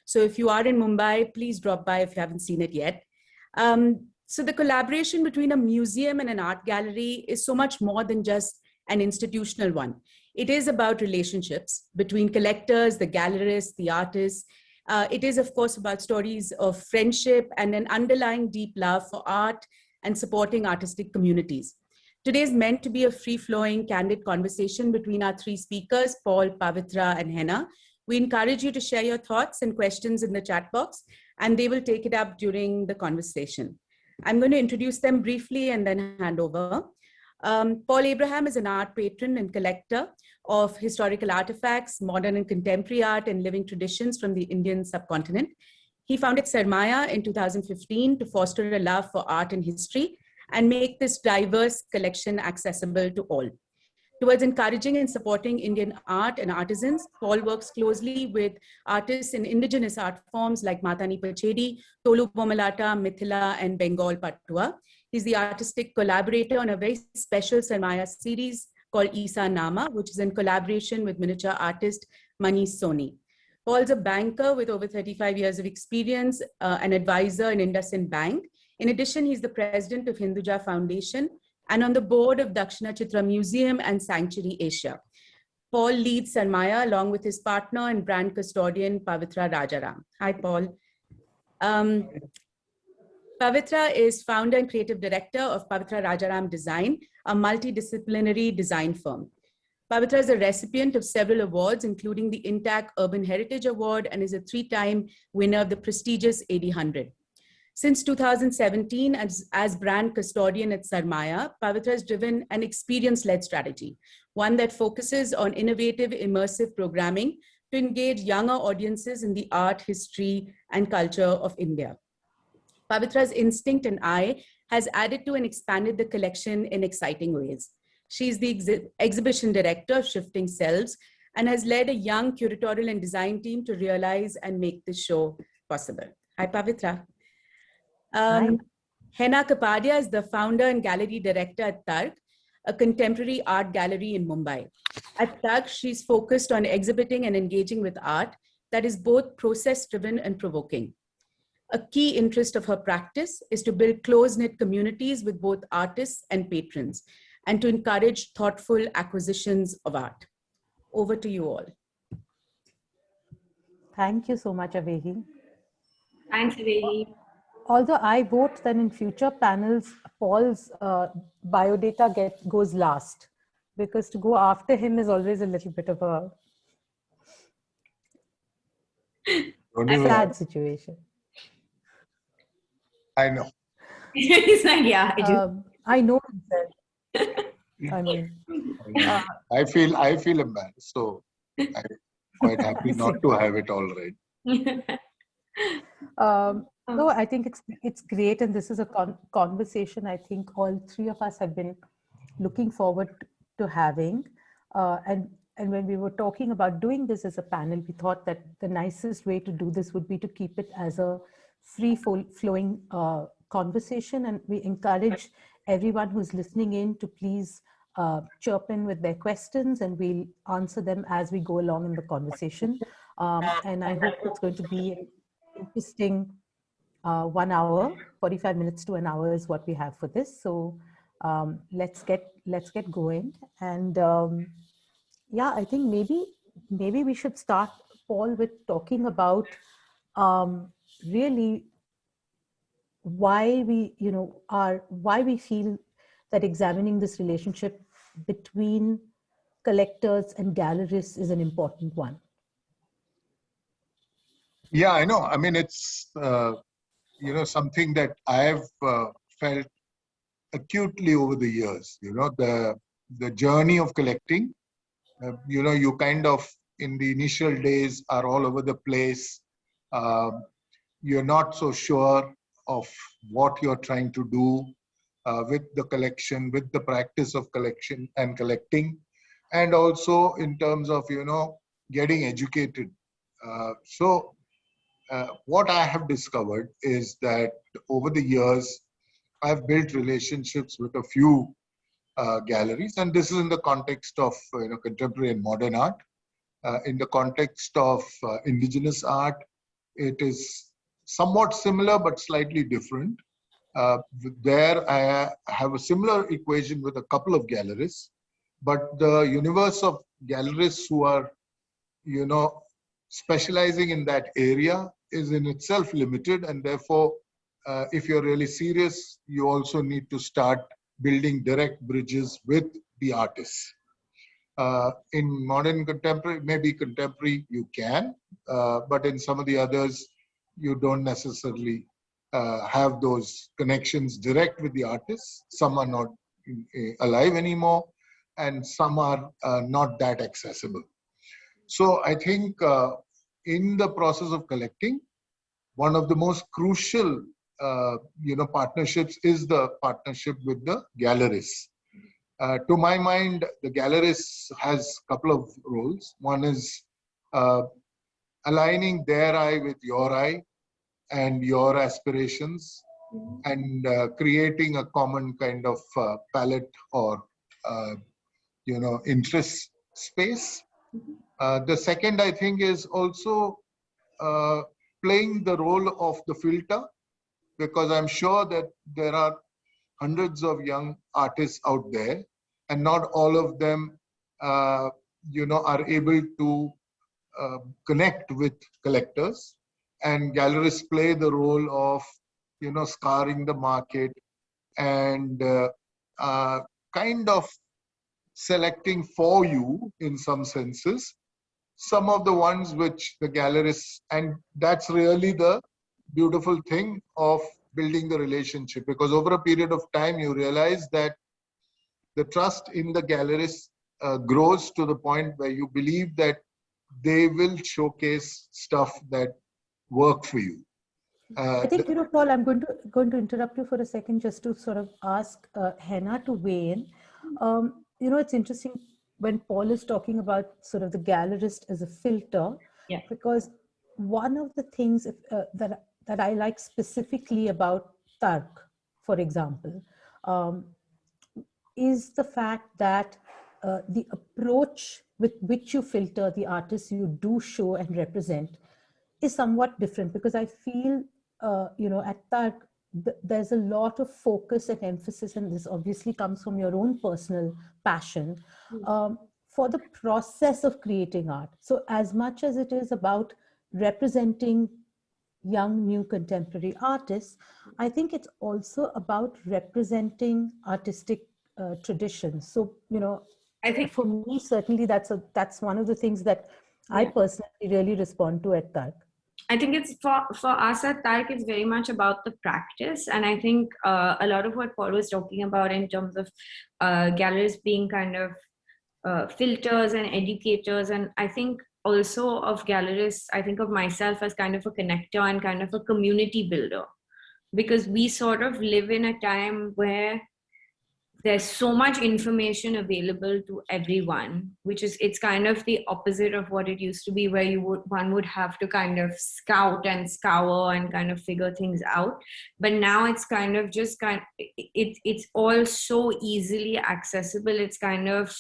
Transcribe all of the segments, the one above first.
So if you are in Mumbai, please drop by if you haven't seen it yet. So the collaboration between a museum and an art gallery is so much more than just an institutional one. It is about relationships between collectors, the gallerists, the artists. It is, of course, about stories of friendship and an underlying deep love for art and supporting artistic communities. Today is meant to be a free-flowing, candid conversation between our three speakers, Paul, Pavitra, and Henna. We encourage you to share your thoughts and questions in the chat box, and they will take it up during the conversation. I'm going to introduce them briefly and then hand over. Paul Abraham is an art patron and collector of historical artifacts, modern and contemporary art, and living traditions from the Indian subcontinent. He founded Sarmaya in 2015 to foster a love for art and history and make this diverse collection accessible to all. Towards encouraging and supporting Indian art and artisans, Paul works closely with artists in indigenous art forms like Matani Pachedi, Tolu Bomalata, Mithila, and Bengal Patua. He's the artistic collaborator on a very special Sarmaya series called Isa Nama, which is in collaboration with miniature artist Manish Soni. Paul's a banker with over 35 years of experience, an advisor in IndusInd Bank. In addition, he's the president of Hinduja Foundation and on the board of Dakshina Chitra Museum and Sanctuary Asia. Paul leads Sarmaya along with his partner and brand custodian, Pavitra Rajaram. Hi, Paul. Pavitra is founder and creative director of Pavitra Rajaram Design, a multidisciplinary design firm. Pavitra is a recipient of several awards, including the Intac Urban Heritage Award, and is a 3-time winner of the prestigious AD 100. Since 2017, as brand custodian at Sarmaya, Pavitra has driven an experience-led strategy, one that focuses on innovative, immersive programming to engage younger audiences in the art, history, and culture of India. Pavitra's instinct and eye has added to and expanded the collection in exciting ways. She is the exhibition director of Shifting Selves and has led a young curatorial and design team to realize and make this show possible. Hi, Pavitra. Henna Kapadia is the founder and gallery director at Tark, a contemporary art gallery in Mumbai. At Tark, she's focused on exhibiting and engaging with art that is both process-driven and provoking. A key interest of her practice is to build close-knit communities with both artists and patrons, and to encourage thoughtful acquisitions of art. Over to you all. Thank you so much, Avehi. Thanks, Avehi. Although I vote that in future panels, Paul's biodata goes last, because to go after him is always a little bit of a sad situation. I know. He's like, yeah, I know himself. I mean, I feel embarrassed, so I'm quite happy not to have it all right. No, I think it's great, and this is a conversation I think all three of us have been looking forward to having. And when we were talking about doing this as a panel, we thought that the nicest way to do this would be to keep it as a free-flowing conversation, and we encourage everyone who's listening in to please chirp in with their questions, and we'll answer them as we go along in the conversation. And I hope it's going to be an interesting 1 hour, 45 minutes to an hour is what we have for this. So let's get going. And yeah, I think maybe we should start, Paul, with talking about really why we feel that examining this relationship between collectors and gallerists is an important one. Yeah, I know. I mean, it's something that I've felt acutely over the years. The journey of collecting. You kind of in the initial days are all over the place. You're not so sure of what you're trying to do with the collection, with the practice of collection and collecting, and also in terms of getting educated. So what I have discovered is that over the years I've built relationships with a few galleries, and this is in the context of contemporary and modern art, in the context of indigenous art, it is somewhat similar but slightly different. There I have a similar equation with a couple of gallerists, but the universe of gallerists who are, you know, specializing in that area is in itself limited, and therefore, if you're really serious, you also need to start building direct bridges with the artists. In modern contemporary, maybe contemporary, you can, but in some of the others, you don't necessarily have those connections direct with the artists. Some are not alive anymore, and some are not that accessible. So I think in the process of collecting, one of the most crucial, partnerships is the partnership with the gallerists. To my mind, the gallerist has a couple of roles. One is uh, aligning their eye with your eye and your aspirations, and creating a common kind of palette or uh, interest space. The second, I think, is also uh, playing the role of the filter, because I'm sure that there are hundreds of young artists out there, and not all of them, are able to connect with collectors. And gallerists play the role of, scouring the market and kind of selecting for you, in some senses, some of the ones which the gallerists, and that's really the beautiful thing of building the relationship, because over a period of time you realize that the trust in the gallerist grows to the point where you believe that they will showcase stuff that work for you. I think, Paul, I'm going to interrupt you for a second just to sort of ask Henna to weigh in. It's interesting when Paul is talking about sort of the gallerist as a filter, Yeah. because one of the things that I like specifically about Tark, for example, is the fact that the approach with which you filter the artists you do show and represent is somewhat different, because I feel, at Tark, there's a lot of focus and emphasis, and this obviously comes from your own personal passion, for the process of creating art. So as much as it is about representing young, new contemporary artists, I think it's also about representing artistic traditions. So, I think for me, certainly that's one of the things that I Yeah. personally really respond to at Tark. I think it's for us at Tark, it's very much about the practice. And I think a lot of what Paul was talking about in terms of galleries being kind of filters and educators. And I think also of gallerists, I think of myself as kind of a connector and kind of a community builder, because we sort of live in a time where there's so much information available to everyone, which is, it's kind of the opposite of what it used to be, where one would have to kind of scout and scour and kind of figure things out. But now it's kind of just it's all so easily accessible. It's kind of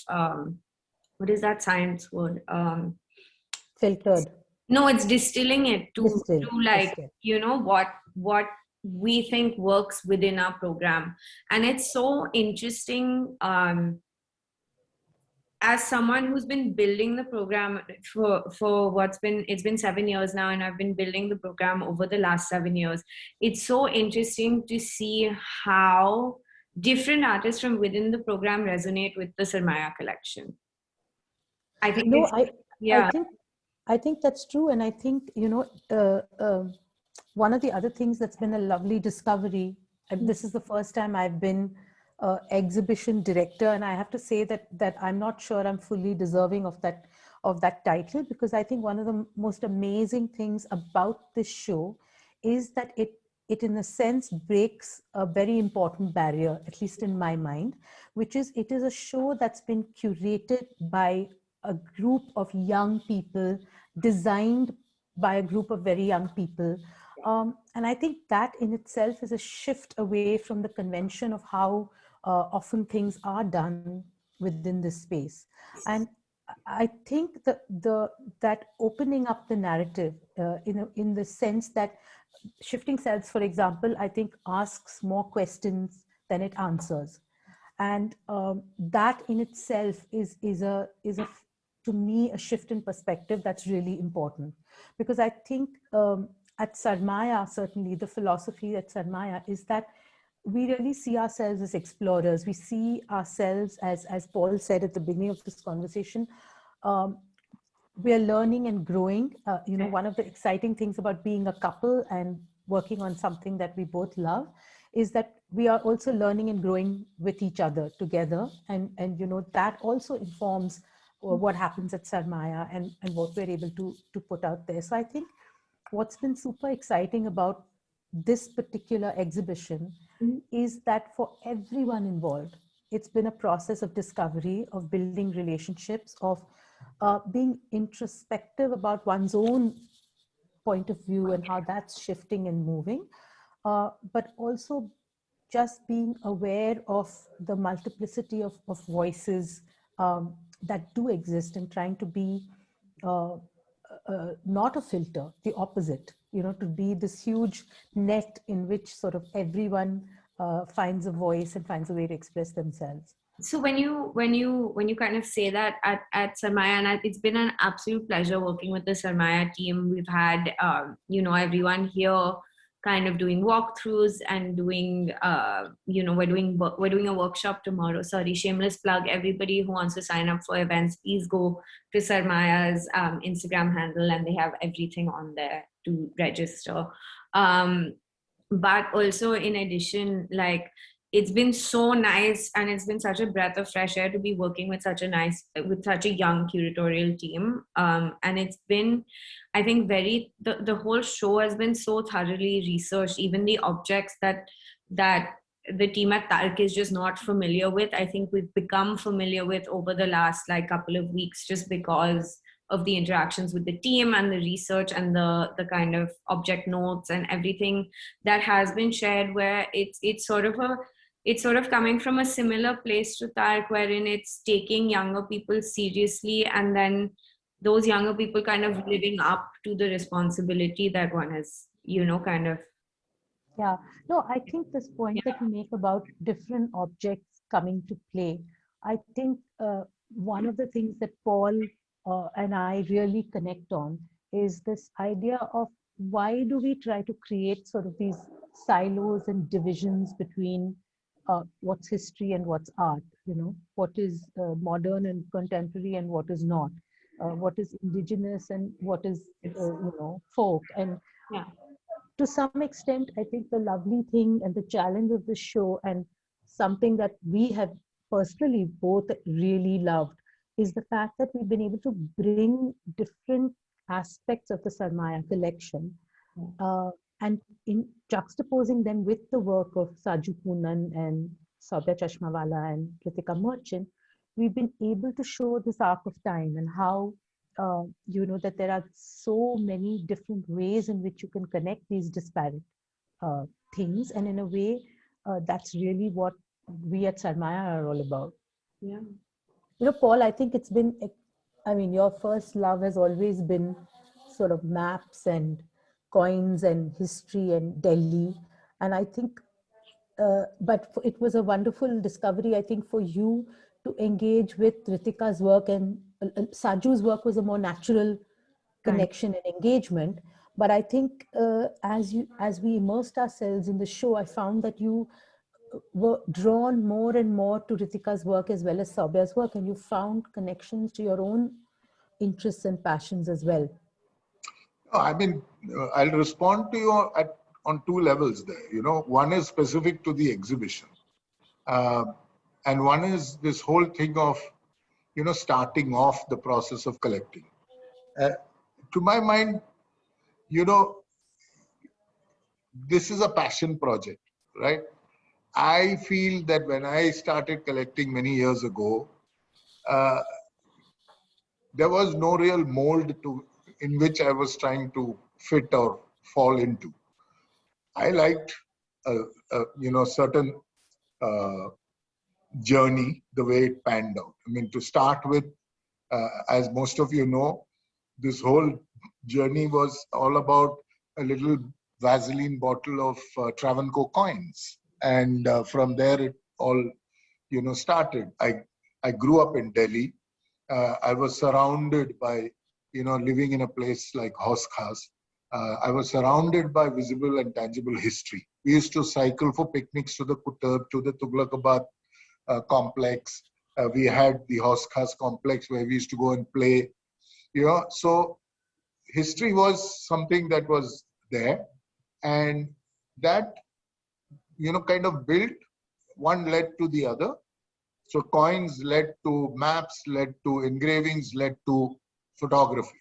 what is that science word? Filtered. No, it's distilling it to like, Distilled. What we think works within our program. And it's so interesting, as someone who's been building the program for it's been 7 years now, and I've been building the program over the last 7 years. It's so interesting to see how different artists from within the program resonate with the Sarmaya collection. I think I think that's true. And I think, one of the other things that's been a lovely discovery, and this is the first time I've been exhibition director, and I have to say that I'm not sure I'm fully deserving of that title, because I think one of the most amazing things about this show is that it in a sense breaks a very important barrier, at least in my mind, which is it is a show that's been curated by a group of young people, designed by a group of very young people. And I think that in itself is a shift away from the convention of how often things are done within this space. And I think that opening up the narrative in the sense that shifting selves, for example, I think asks more questions than it answers, and that in itself is a to me a shift in perspective that's really important, because I think at Sarmaya, certainly the philosophy at Sarmaya is that we really see ourselves as explorers. We see ourselves as Paul said at the beginning of this conversation, um, we are learning and growing. One of the exciting things about being a couple and working on something that we both love is that we are also learning and growing with each other together. And that also informs what happens at Sarmaya and what we're able to put out there. So I think what's been super exciting about this particular exhibition is that for everyone involved, it's been a process of discovery, of building relationships, of being introspective about one's own point of view and how that's shifting and moving, but also just being aware of the multiplicity of voices that do exist, and trying to be not a filter, the opposite, to be this huge net in which sort of everyone finds a voice and finds a way to express themselves. So when you kind of say that at Sarmaya, and it's been an absolute pleasure working with the Sarmaya team. We've had everyone here kind of doing walkthroughs and doing we're doing a workshop tomorrow. Sorry, shameless plug. Everybody who wants to sign up for events, please go to Sarmaya's Instagram handle, and they have everything on there to register. But also, in addition, like, it's been so nice, and it's been such a breath of fresh air to be working with such a young curatorial team. And it's been, I think, the whole show has been so thoroughly researched. Even the objects that the team at Tark is just not familiar with, I think we've become familiar with over the last couple of weeks, just because of the interactions with the team and the research and the kind of object notes and everything that has been shared, where it's sort of coming from a similar place to Tark, wherein it's taking younger people seriously, and then those younger people kind of living up to the responsibility that one has, kind of. Yeah, no, I think this point that you make about different objects coming to play, I think one of the things that Paul and I really connect on is this idea of why do we try to create sort of these silos and divisions between what's history and what's art, what is modern and contemporary and what is not, what is indigenous and what is, folk. And Yeah. to some extent, I think the lovely thing and the challenge of the show, and something that we have personally both really loved, is the fact that we've been able to bring different aspects of the Sarmaya collection and in juxtaposing them with the work of Saju Poonan and Saubya Chashmawala and Ritika Merchant, we've been able to show this arc of time and how that there are so many different ways in which you can connect these disparate things, and in a way that's really what we at Sarmaya are all about. Yeah. Paul, I think it's been, your first love has always been sort of maps and coins and history and Delhi, and I think but it was a wonderful discovery, I think, for you to engage with Ritika's work, and Saju's work was a more natural connection and engagement. But I think as we immersed ourselves in the show, I found that you were drawn more and more to Ritika's work as well as Saubya's work, and you found connections to your own interests and passions as well. I mean, I'll respond to you on two levels there. One is specific to the exhibition. And one is this whole thing of, starting off the process of collecting. To my mind, this is a passion project, right? I feel that when I started collecting many years ago, there was no real mold in which I was trying to fit or fall into. I liked certain journey, the way it panned out. I mean, to start with, As most of you know, this whole journey was all about a little Vaseline bottle of Travancore coins. And from there, it all, started. I grew up in Delhi. I was surrounded by, living in a place like Haus Khas. I was surrounded by visible and tangible history. We used to cycle for picnics to the Kutab, to the Tughlakabad complex. We had the Haus Khas complex where we used to go and play. So history was something that was there, and that, kind of built, one led to the other. So coins led to maps, led to engravings, led to photography.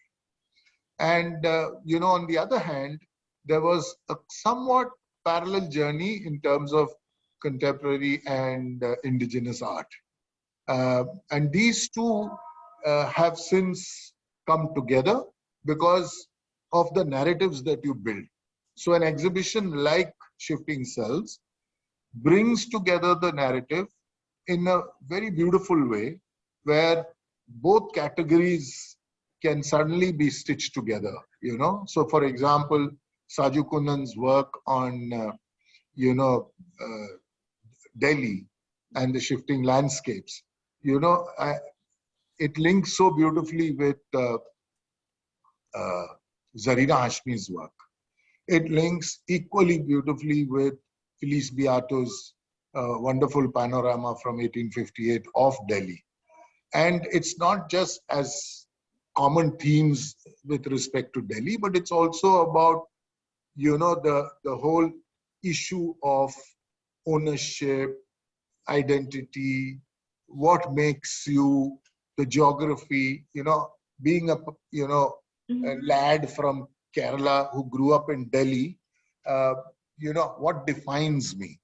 And, on the other hand, there was a somewhat parallel journey in terms of contemporary and indigenous art. And these two have since come together because of the narratives that you build. So an exhibition like Shifting Selves brings together the narrative in a very beautiful way, where both categories can suddenly be stitched together, So for example, Saju Kunnan's work on, Delhi and the shifting landscapes, it links so beautifully with Zarina Hashmi's work. It links equally beautifully with Felice Beato's wonderful panorama from 1858 of Delhi. And it's not just as common themes with respect to Delhi, but it's also about, the whole issue of ownership, identity, what makes you, the geography, being a lad from Kerala who grew up in Delhi, what defines me?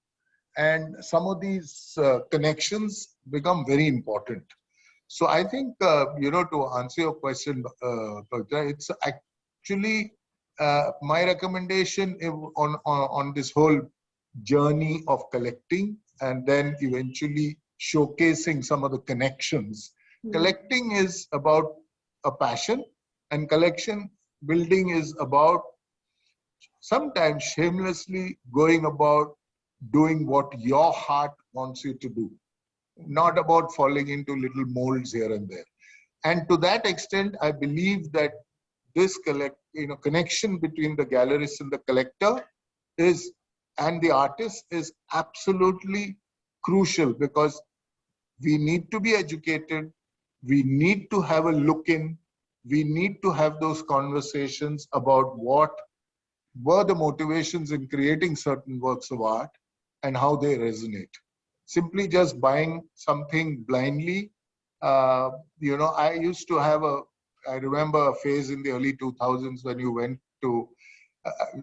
And some of these connections become very important. So I think, to answer your question, Pavitra, it's actually my recommendation on this whole journey of collecting and then eventually showcasing some of the connections. Collecting is about a passion, and collection building is about sometimes shamelessly going about doing what your heart wants you to do, not about falling into little molds here and there. And to that extent, I believe that this connection between the gallerist and the collector is, and the artist, is absolutely crucial, because we need to be educated, we need to have a look in, we need to have those conversations about what were the motivations in creating certain works of art and how they resonate. Simply just buying something blindly, I used to have I remember a phase in the early 2000s when you went to,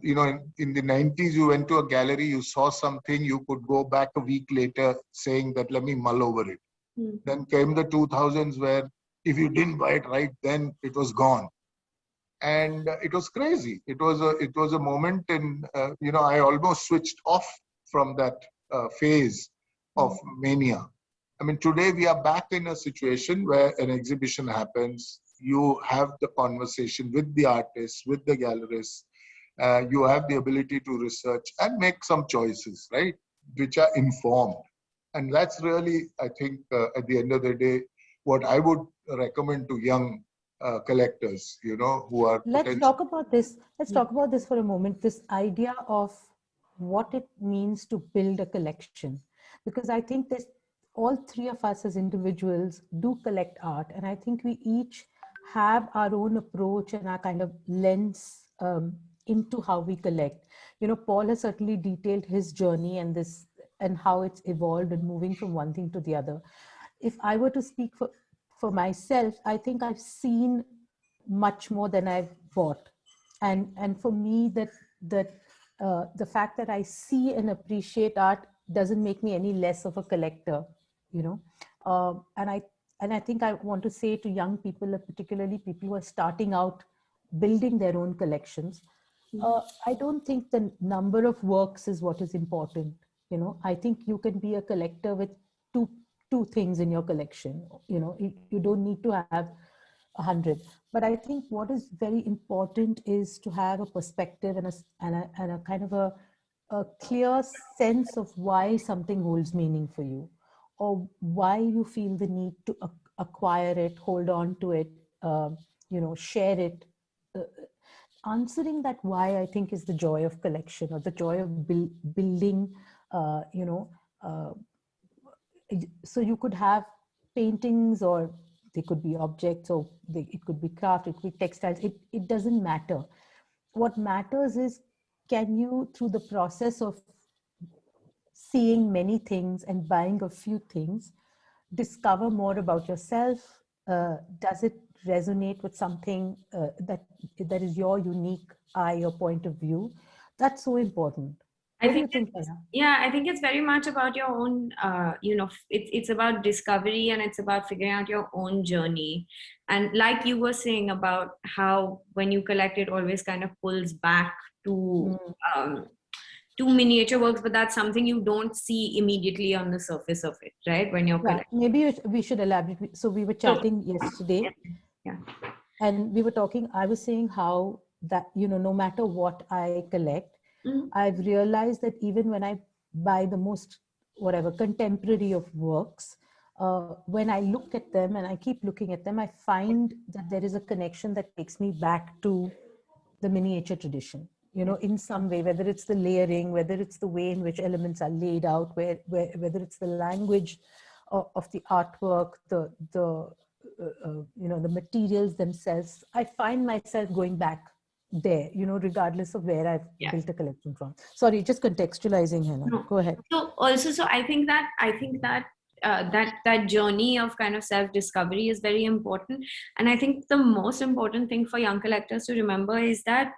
in the 90s, you went to a gallery, you saw something, you could go back a week later saying that, let me mull over it. Then came the 2000s where if you didn't buy it right then, it was gone. And it was crazy. It was a moment in, I almost switched off from that phase of mania. I mean, today we are back in a situation where an exhibition happens, you have the conversation with the artists, with the gallerists, you have the ability to research and make some choices, right, which are informed. And that's really, I think, at the end of the day, what I would recommend to young collectors, who are Let's talk about this. Let's talk about this for a moment. This idea of what it means to build a collection, because I think that all three of us as individuals do collect art, and I think we each have our own approach and our kind of lens into how we collect. Paul has certainly detailed his journey and this and how it's evolved and moving from one thing to the other. If I were to speak for myself, I think I've seen much more than I've bought, and for me the fact that I see and appreciate art doesn't make me any less of a collector, and I think I want to say to young people, particularly people who are starting out building their own collections, I don't think the number of works is what is important. I think you can be a collector with two things in your collection. You don't need to have 100. But I think what is very important is to have a perspective and a kind of a clear sense of why something holds meaning for you, or why you feel the need to acquire it, hold on to it, share it. Uh, Answering that why, I think, is the joy of collection, or the joy of building. Uh, you know, uh, so you could have paintings, or they could be objects, or it could be craft, it could be textiles. It doesn't matter. What matters is, can you, through the process of seeing many things and buying a few things, discover more about yourself? Does it resonate with something that is your unique eye, your point of view? That's so important. I What do you think think, Aya? yeah, I think it's very much about your own, it's about discovery, and it's about figuring out your own journey. And like you were saying about how when you collect, it always kind of pulls back to um, miniature works, but that's something you don't see immediately on the surface of it, right? When you're Yeah, collecting. maybe we should elaborate. So we were chatting yesterday, Yeah. and we were talking. I was saying how that, no matter what I collect, Mhm. I've realized that even when I buy the most, whatever, contemporary of works, when I look at them and I keep looking at them, I find that there is a connection that takes me back to the miniature tradition, in some way, whether it's the layering, whether it's the way in which elements are laid out, whether it's the language of the artwork, the materials themselves. I find myself going back there, regardless of where I've Yeah. built a collection from. Sorry, just contextualizing, Hannah. No. Go ahead. So also, so I think that that journey of kind of self discovery is very important. And I think the most important thing for young collectors to remember is that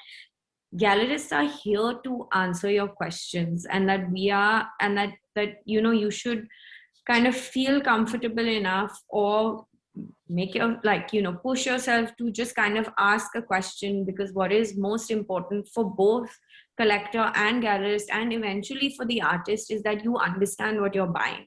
gallerists are here to answer your questions, and that we are, and that you should kind of feel comfortable enough, or make your, push yourself to just kind of ask a question, because what is most important for both collector and gallerist, and eventually for the artist, is that you understand what you're buying,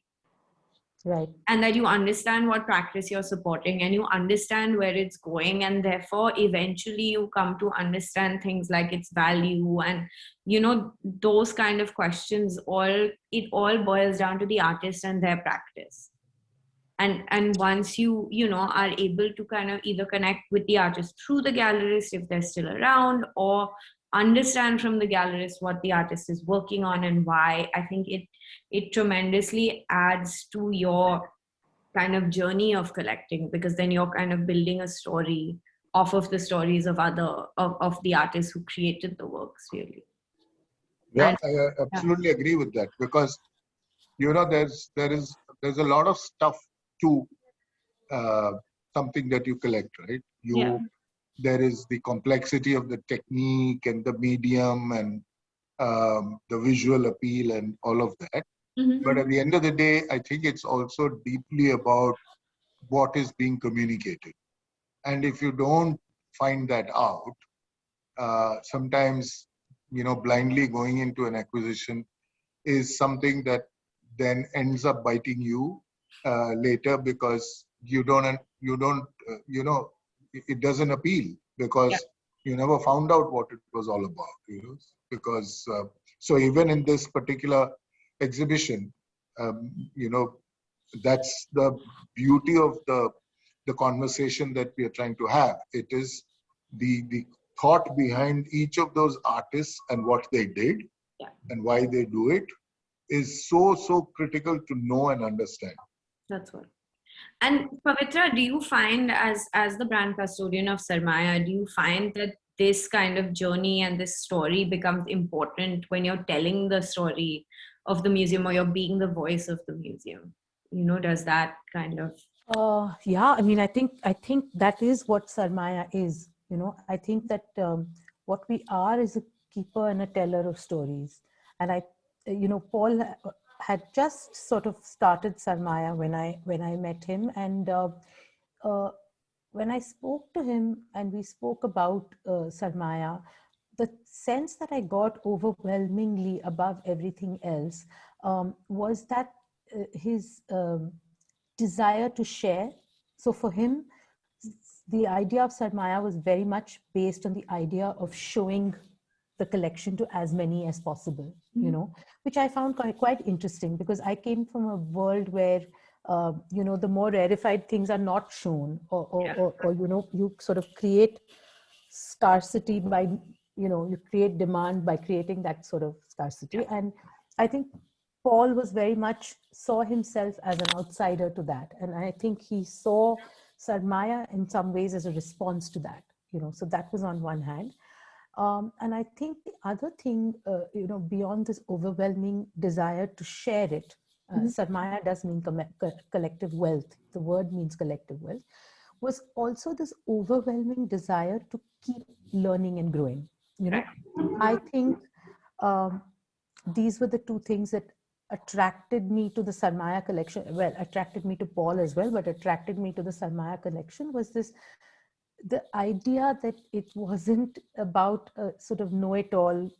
Right. and that you understand what practice you're supporting, and you understand where it's going, and therefore eventually you come to understand things like its value, and those kind of questions. It all boils down to the artist and their practice. And once you are able to kind of either connect with the artist through the gallerist, if they're still around, or understand from the gallerist what the artist is working on and why, I think it tremendously adds to your kind of journey of collecting, because then you're kind of building a story off of the stories of of the artists who created the works, really. Yeah, And I absolutely agree with that, because there's a lot of stuff to uh, something that you collect, right? yeah. There is the complexity of the technique and the medium and the visual appeal and all of that. Mhm. But at the end of the day, I think it's also deeply about what is being communicated. And if you don't find that out, sometimes, blindly going into an acquisition is something that then ends up biting you later, because it doesn't appeal, Yeah. because you never found out what it was all about, because so even in this particular exhibition, um, you know that's the beauty of the conversation that we are trying to have. It is the thought behind each of those artists and what they did, Yeah. and why they do it, is so critical to know and understand. That's what. And Pavitra, do you find, as the brand custodian of Sarmaya, do you find that this kind of journey and this story becomes important when you're telling the story of the museum, or you're being the voice of the museum? Does that kind of Yeah, I mean, I think that is what Sarmaya is. I think that what we are is a keeper and a teller of stories. And Paul had just sort of started Sarmaya when I met him, and uh, when I spoke to him and we spoke about Sarmaya, the sense that I got overwhelmingly above everything else was that his desire to share. So for him, the idea of Sarmaya was very much based on the idea of showing the collection to as many as possible, you know, which I found quite interesting, because I came from a world where, you know, the more rarefied things are not shown, or you know, you sort of create scarcity by, you know, you create demand by creating that sort of scarcity. And I think Paul was very much saw himself as an outsider to that. And I think he saw Sarmaya in some ways as a response to that, you know, so that was on one hand. And I think the other thing, you know, beyond this overwhelming desire to share it, Sarmaya does mean collective wealth. The word means collective wealth, was also this overwhelming desire to keep learning and growing. You know, I think these were the two things that attracted me to the Sarmaya collection. Well, attracted me to Paul as well, but attracted me to the Sarmaya collection was this, the idea that it wasn't about a sort of know-it-all,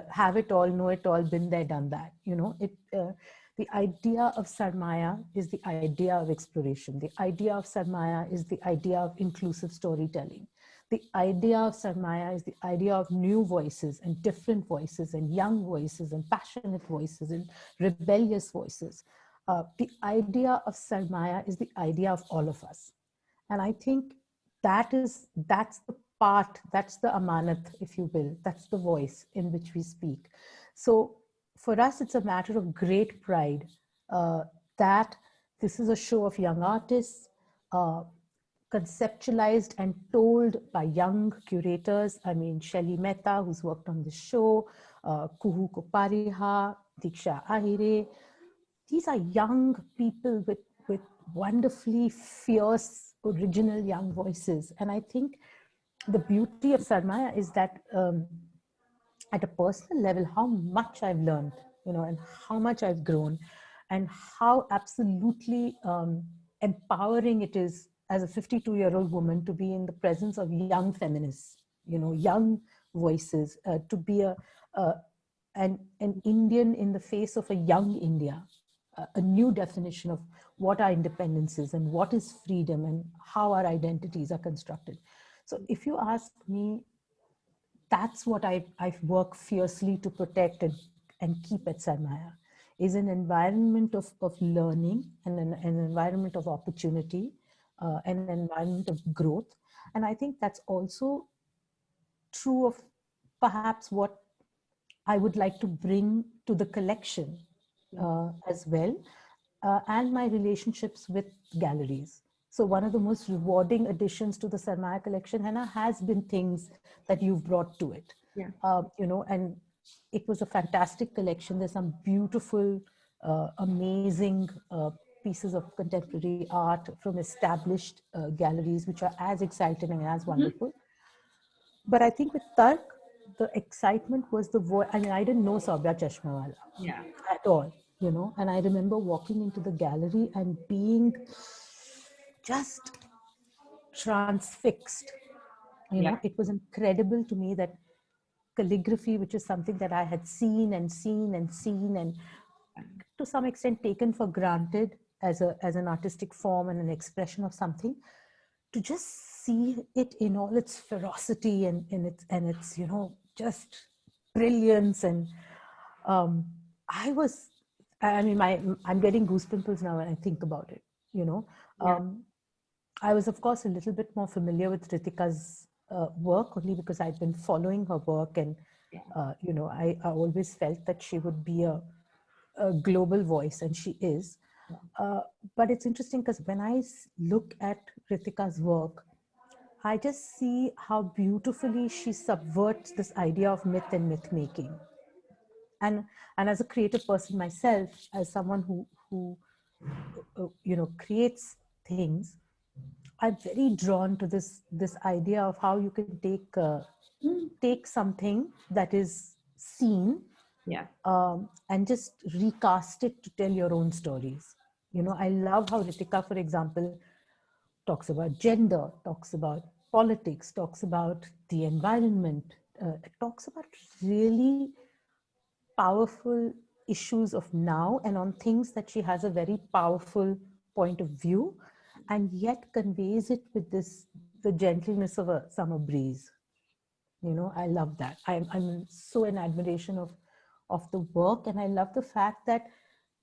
have it all, know it all, been there, done that. You know, the idea of Sarmaya is the idea of exploration. The idea of Sarmaya is the idea of inclusive storytelling. The idea of Sarmaya is the idea of new voices and different voices and young voices and passionate voices and rebellious voices. The idea of Sarmaya is the idea of all of us. And I think that's the part, that's the amanat, if you will, that's the voice in which we speak. So for us, it's a matter of great pride that this is a show of young artists, conceptualized and told by young curators. I mean, Shelly Mehta, who's worked on the show, Kuhu Kopariha, Diksha Ahire. These are young people with wonderfully fierce, original young voices. And I think the beauty of Sarmaya is that at a personal level, how much I've learned, you know, and how much I've grown, and how absolutely empowering it is as a 52-year-old woman to be in the presence of young feminists, you know, young voices, to be an Indian in the face of a young India, a new definition of what our independence is and what is freedom and how our identities are constructed. So if you ask me, that's what I work fiercely to protect and keep at Sarmaya, is an environment of learning and an environment of opportunity, an environment of growth. And I think that's also true of perhaps what I would like to bring to the collection as well, and my relationships with galleries. So one of the most rewarding additions to the Sarmaya collection, Hannah, has been things that you've brought to it. You know, and it was a fantastic collection. There's some beautiful, amazing pieces of contemporary art from established galleries, which are as exciting and as wonderful. But I think with Tark, the excitement was the voice. I mean, I didn't know Saubya Chashmawala at all, you know. And I remember walking into the gallery and being just transfixed. You know, it was incredible to me that calligraphy, which is something that I had seen and seen and seen, and to some extent taken for granted as an artistic form and an expression of something, to just see it in all its ferocity and its you know, just brilliance. And I mean, I'm getting goosepimples now when I think about it, you know. I was, of course, a little bit more familiar with Ritika's work, only because I've been following her work, and you know, I always felt that she would be a global voice, and she is. But it's interesting because when I look at Ritika's work, I just see how beautifully she subverts this idea of myth and myth making. And as a creative person myself, as someone who you know, creates things, I'm very drawn to this idea of how you can take something that is seen, and just recast it to tell your own stories. You know, I love how Ritika, for example, talks about gender, talks about politics, talks about the environment, talks about really powerful issues of now and on things that she has a very powerful point of view, and yet conveys it with this the gentleness of a summer breeze. I love that. I'm so in admiration of the work, and I love the fact that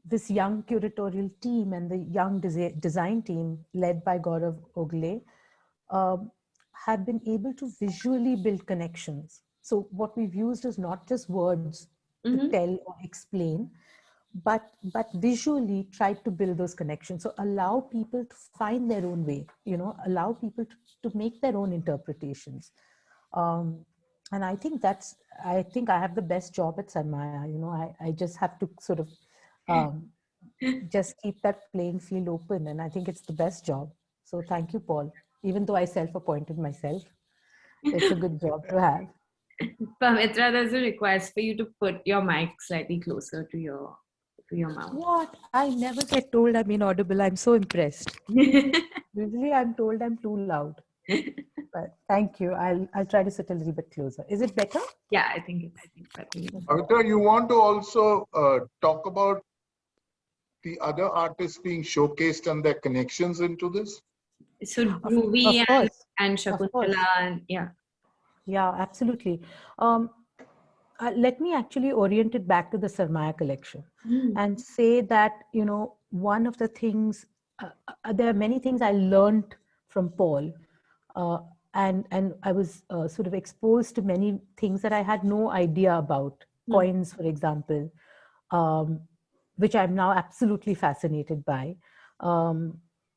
this young curatorial team and the young design team led by Gaurav Ogle um, have been able to visually build connections. So what we've used is not just words to tell or explain, but visually try to build those connections. So allow people to find their own way, allow people to make their own interpretations. And I think I have the best job at Sarmaya. I just have to sort of um, just keep that playing field open. And I think it's the best job. So thank you, Paul. Even though I self-appointed myself, it's a good job to have. Pavitra, there's a request for you to put your mic slightly closer to your mouth. What? I never get told I'm inaudible. I'm so impressed. Usually I'm told I'm too loud. But thank you. I'll try to sit a little bit closer. Is it better? Yeah, I think it's better. Pavitra, you want to also talk about the other artists being showcased and their connections into this? So Dhruvi Of course. and Of course. Shakuntala, and yeah. Yeah, absolutely. Let me actually orient it back to the Sarmaya collection and say that, one of the things, there are many things I learned from Paul. And I was sort of exposed to many things that I had no idea about. Coins, for example, um, which I'm now absolutely fascinated by.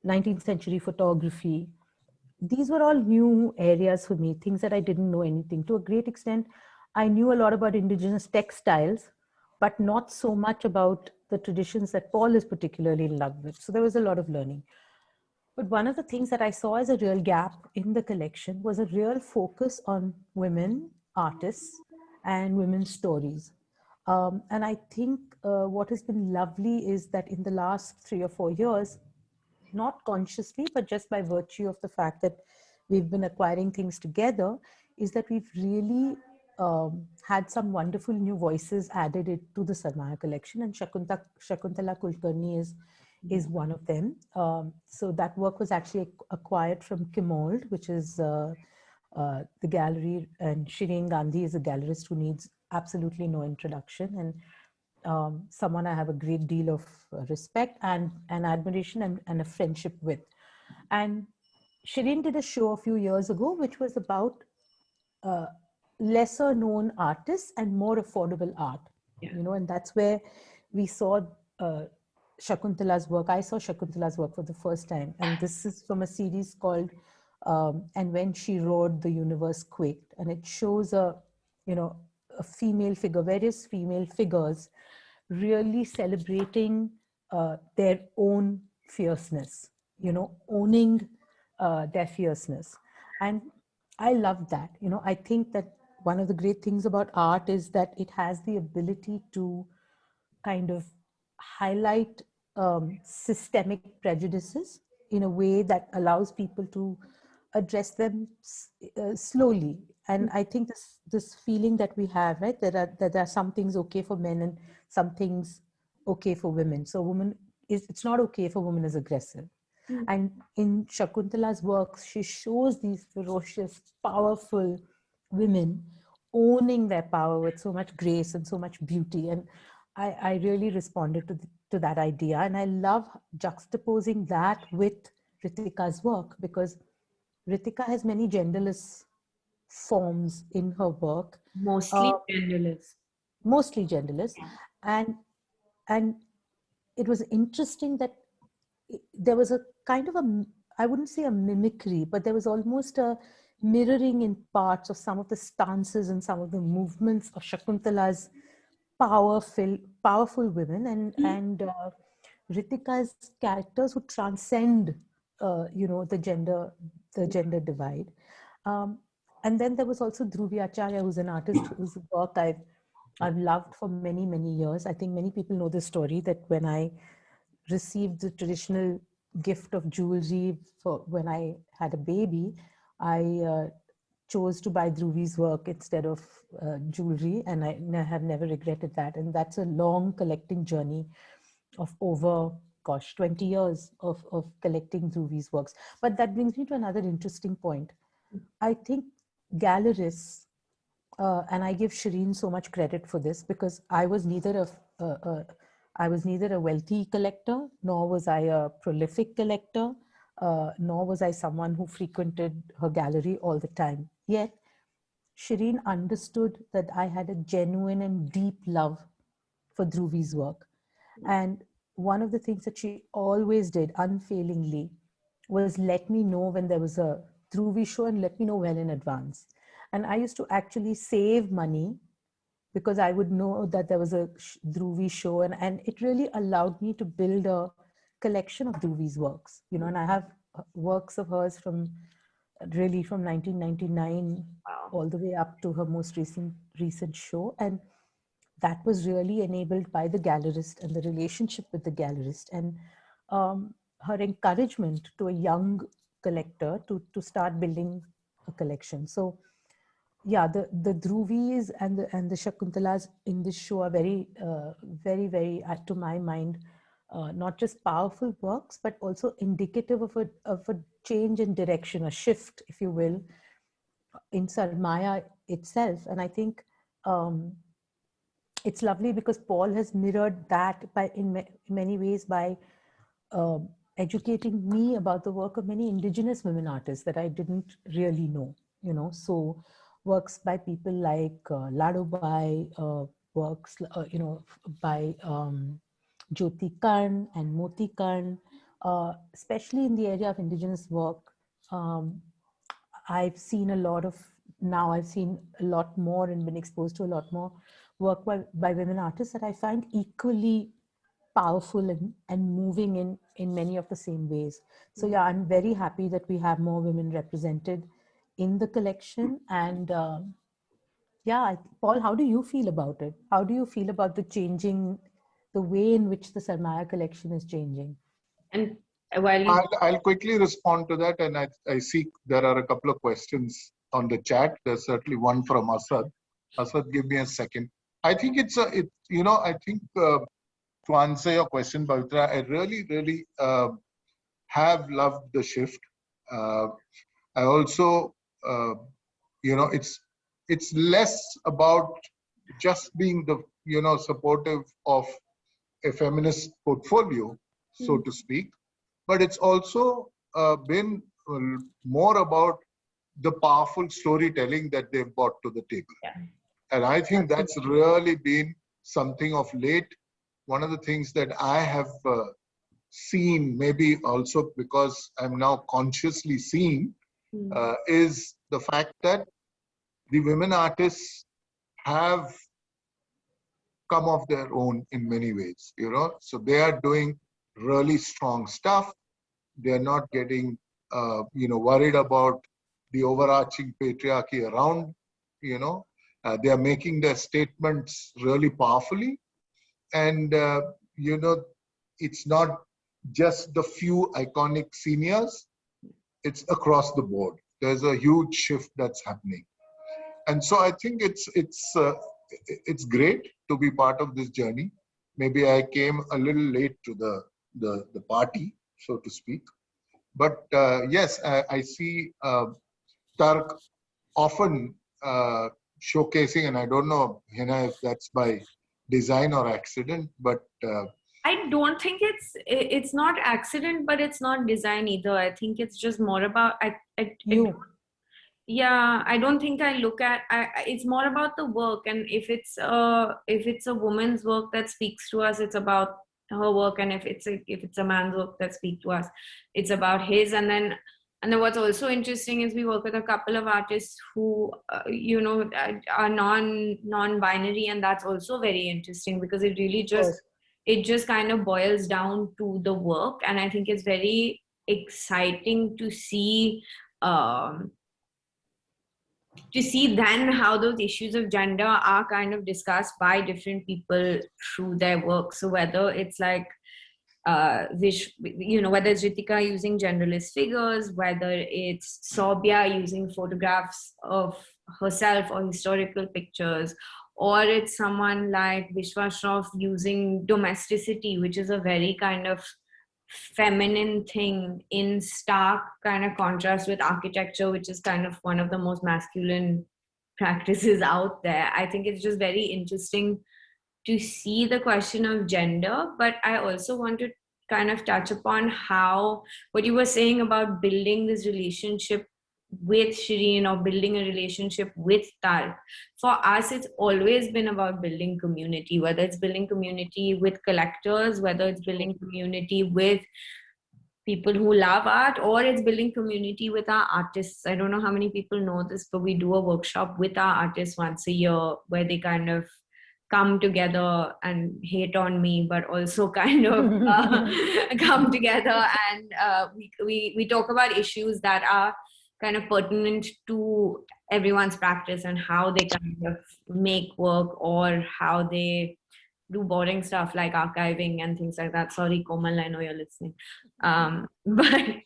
19th century photography. These were all new areas for me, things that I didn't know anything. To a great extent, I knew a lot about indigenous textiles, but not so much about the traditions that Paul is particularly in love with. So there was a lot of learning. But one of the things that I saw as a real gap in the collection was a real focus on women artists and women's stories. And I think what has been lovely is that in the last 3 or 4 years, not consciously, but just by virtue of the fact that we've been acquiring things together, is that we've really had some wonderful new voices added to the Sarmaya collection, and Shakuntala Kulkarni is one of them. So that work was actually acquired from Kimold, which is the gallery, and Shireen Gandhi is a gallerist who needs absolutely no introduction, and someone I have a great deal of respect and admiration and a friendship with. And Shireen did a show a few years ago, which was about lesser known artists and more affordable art. And that's where we saw Shakuntala's work. I saw Shakuntala's work for the first time. And this is from a series called And When She Roared, the Universe Quaked. And it shows a female figure, various female figures really celebrating their own fierceness, owning their fierceness. And I love that. I think that one of the great things about art is that it has the ability to kind of highlight systemic prejudices in a way that allows people to address them slowly. And I think this feeling that we have, right, that there are some things okay for men and some things okay for women. So it's not okay if a woman is aggressive. And in Shakuntala's works, she shows these ferocious, powerful women owning their power with so much grace and so much beauty. And I really responded to that idea. And I love juxtaposing that with Ritika's work, because Ritika has many genderless forms in her work. Mostly genderless. Mostly genderless. And it was interesting that there was a kind of I wouldn't say a mimicry, but there was almost a mirroring in parts of some of the stances and some of the movements of Shakuntala's powerful women and Ritika's characters who transcend, the gender divide. And then there was also Dhruvi Acharya, who's an artist whose work I've loved for many, many years. I think many people know the story that when I received the traditional gift of jewelry for when I had a baby, I chose to buy Dhruvi's work instead of jewelry, and I have never regretted that. And that's a long collecting journey of over gosh, 20 years of collecting Dhruvi's works. But that brings me to another interesting point. I think gallerists, and I give Shireen so much credit for this, because I was neither a wealthy collector, nor was I a prolific collector, nor was I someone who frequented her gallery all the time. Yet, Shireen understood that I had a genuine and deep love for Dhruvi's work. And one of the things that she always did unfailingly was let me know when there was a Dhruvi show and let me know well in advance. And I used to actually save money because I would know that there was a Dhruvi show, and it really allowed me to build a collection of Dhruvi's works. And I have works of hers from 1999 all the way up to her most recent show. And that was really enabled by the gallerist and the relationship with the gallerist, and her encouragement to a young collector to start building a collection. So yeah, the Dhruvis and the Shakuntalas in this show are very, very, to my mind, not just powerful works, but also indicative of a change in direction, a shift, if you will, in Sarmaya itself. And I think it's lovely because Paul has mirrored that in many ways by educating me about the work of many indigenous women artists that I didn't really know. So works by people like Ladubai, works by Jyoti Karn and Moti Karn, especially in the area of indigenous work. I've seen a lot more and been exposed to a lot more work by women artists that I find equally powerful and moving in many of the same ways. So yeah, I'm very happy that we have more women represented in the collection. And Paul, how do you feel about it? How do you feel about the way in which the Sarmaya collection is changing? And while you... I'll quickly respond to that, and I see there are a couple of questions on the chat. There's certainly one from Asad. Asad, give me a second. I think I think to answer your question, Pavitra, I really have loved the shift. I also, it's less about just being the supportive of a feminist portfolio, so to speak, but it's also been more about the powerful storytelling that they've brought to the table. Yeah. And I think that's really been something of late. One of the things that I have seen, maybe also because I'm now consciously seeing, is the fact that the women artists have come of their own in many ways, so they are doing really strong stuff. They're not getting, worried about the overarching patriarchy around, they are making their statements really powerfully. And, it's not just the few iconic seniors, it's across the board. There's a huge shift that's happening. And so I think it's great to be part of this journey. Maybe I came a little late to the party, so to speak. But yes, I see Tark often showcasing, and I don't know, Hina, if that's by design or accident, but I don't think it's not accident, but it's not design either. I think it's just more about I don't think I look at it's more about the work, and if it's a woman's work that speaks to us, it's about her work, and if it's a man's work that speaks to us, it's about his. And then what's also interesting is we work with a couple of artists who are non-binary, and that's also very interesting because it really just kind of boils down to the work. And I think it's very exciting to see then how those issues of gender are kind of discussed by different people through their work. So whether it's like whether it's Ritika using genderless figures, whether it's Sobhya using photographs of herself or historical pictures, or it's someone like Vishwa Shroff using domesticity, which is a very kind of feminine thing in stark kind of contrast with architecture, which is kind of one of the most masculine practices out there. I think it's just very interesting to see the question of gender, but I also want to kind of touch upon how what you were saying about building this relationship with Shireen or building a relationship with Tal. For us, it's always been about building community, whether it's building community with collectors, whether it's building community with people who love art, or it's building community with our artists. I don't know how many people know this, but we do a workshop with our artists once a year where they kind of come together and hate on me, but also kind of come together and we talk about issues that are kind of pertinent to everyone's practice and how they kind of make work or how they do boring stuff like archiving and things like that. Sorry, Komal, I know you're listening. But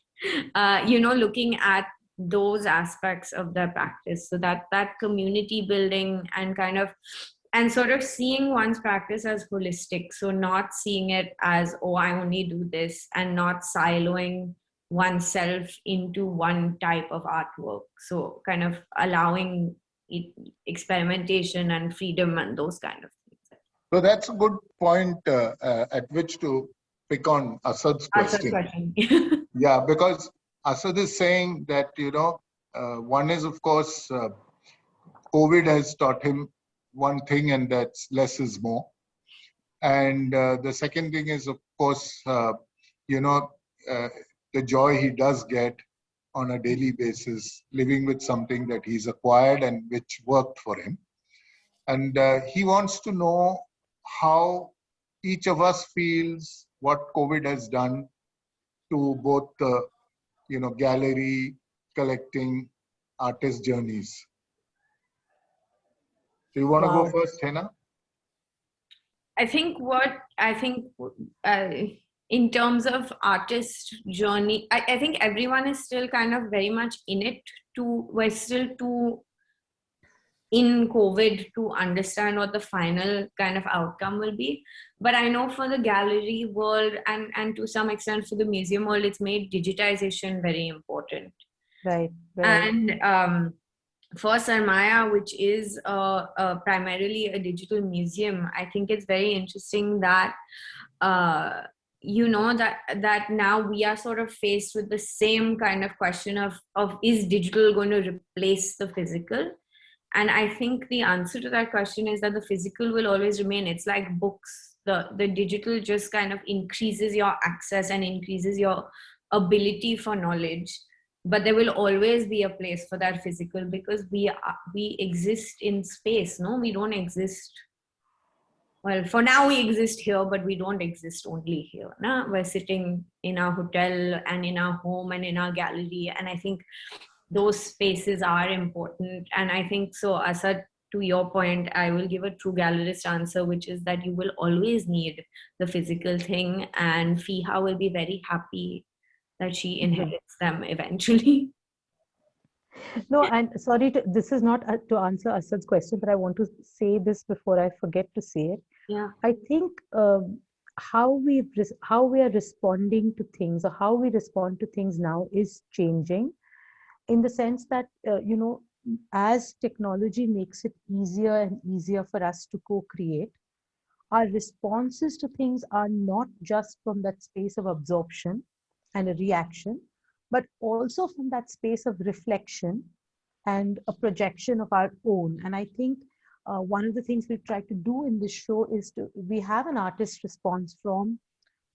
looking at those aspects of their practice, so that community building and kind of and sort of seeing one's practice as holistic. So not seeing it as, oh, I only do this, and not siloing oneself into one type of artwork. So kind of allowing experimentation and freedom and those kind of things. So that's a good point at which to pick on Asad's question. Yeah, because Asad is saying that, one is, of course, COVID has taught him one thing, and that's less is more. And the second thing is, of course, the joy he does get on a daily basis, living with something that he's acquired and which worked for him. And he wants to know how each of us feels what COVID has done to both the, gallery, collecting, artist journeys. Do you want to go first, Hena? I think in terms of artist journey, I think everyone is still kind of very much in it. We're still too in COVID to understand what the final kind of outcome will be. But I know for the gallery world and to some extent for the museum world, it's made digitization very important. Right. And for Sarmaya, which is primarily a digital museum, I think it's very interesting that that now we are sort of faced with the same kind of question of is digital going to replace the physical? And I think the answer to that question is that the physical will always remain. It's like books. The digital just kind of increases your access and increases your ability for knowledge. But there will always be a place for that physical because we exist in space. No, we don't exist. Well, for now we exist here, but we don't exist only here. No? We're sitting in our hotel and in our home and in our gallery. And I think those spaces are important. And I think so, Asad, to your point, I will give a true gallerist answer, which is that you will always need the physical thing, and Fiha will be very happy that she inherits them eventually. No, and sorry, this is not to answer Asad's question, but I want to say this before I forget to say it. Yeah. I think how we are responding to things, or how we respond to things now, is changing, in the sense that as technology makes it easier and easier for us to co-create, our responses to things are not just from that space of absorption and a reaction, but also from that space of reflection and a projection of our own. And I think one of the things we've tried to do in this show is we have an artist response from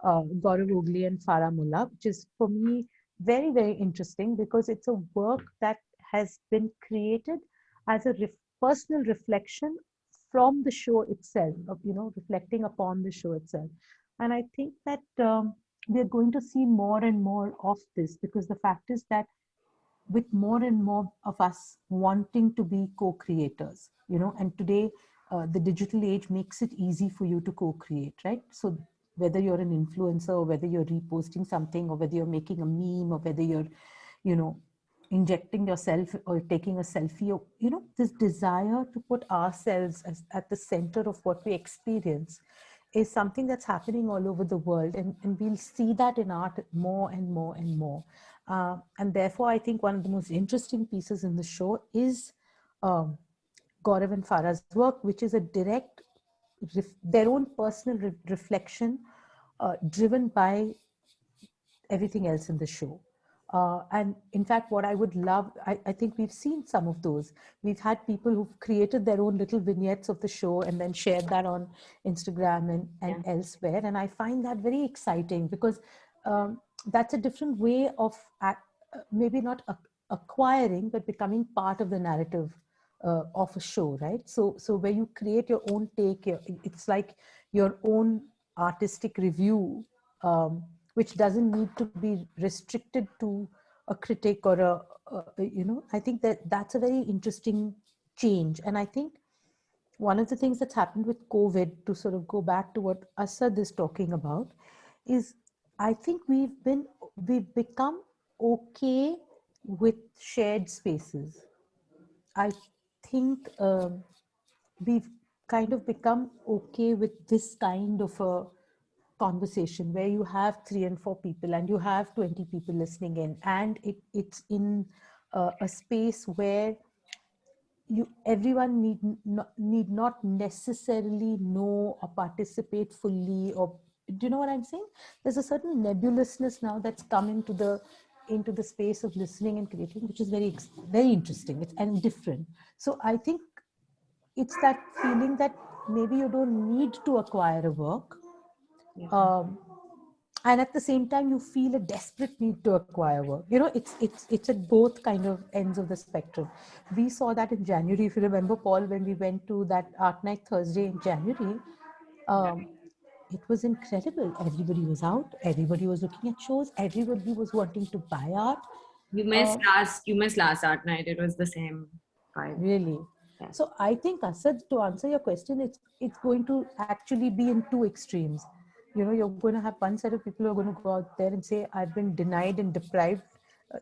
Gaurav Ogli and Farah Mullah, which is for me very, very interesting, because it's a work that has been created as a personal reflection from the show itself, of reflecting upon the show itself. And I think that we're going to see more and more of this, because the fact is that with more and more of us wanting to be co-creators, and today the digital age makes it easy for you to co-create, right? So whether you're an influencer, or whether you're reposting something, or whether you're making a meme, or whether you're, injecting yourself or taking a selfie, or, this desire to put ourselves at the center of what we experience is something that's happening all over the world, and we'll see that in art more and more and more. And therefore, I think one of the most interesting pieces in the show is um, Gaurav and Farah's work, which is a direct, their own personal reflection, driven by everything else in the show. And in fact, what I would love, I think we've seen some of those. We've had people who've created their own little vignettes of the show and then shared that on Instagram and elsewhere. And I find that very exciting because that's a different way of maybe not acquiring, but becoming part of the narrative of a show, right? So where you create your own take, it's like your own artistic review, which doesn't need to be restricted to a critic or I think that that's a very interesting change. And I think one of the things that's happened with COVID, to sort of go back to what Asad is talking about, is I think we've become okay with shared spaces. I think we've kind of become okay with this kind of a conversation where you have 3 and 4 people and you have 20 people listening in, and it's in a space where everyone need not necessarily know or participate fully, or do you know what I'm saying? There's a certain nebulousness now that's come into the space of listening and creating, which is very interesting. It's and different. So I think it's that feeling that maybe you don't need to acquire a work, and at the same time you feel a desperate need to acquire work. It's at both kind of ends of the spectrum. We saw that in January, if you remember, Paul, when we went to that art night Thursday in January. It was incredible. Everybody was out, everybody was looking at shows, everybody was wanting to buy art. You missed last art night. It was the same vibe. Really? Yeah. So I think, Asad, to answer your question, it's going to actually be in two extremes. You're going to have one set of people who are going to go out there and say, I've been denied and deprived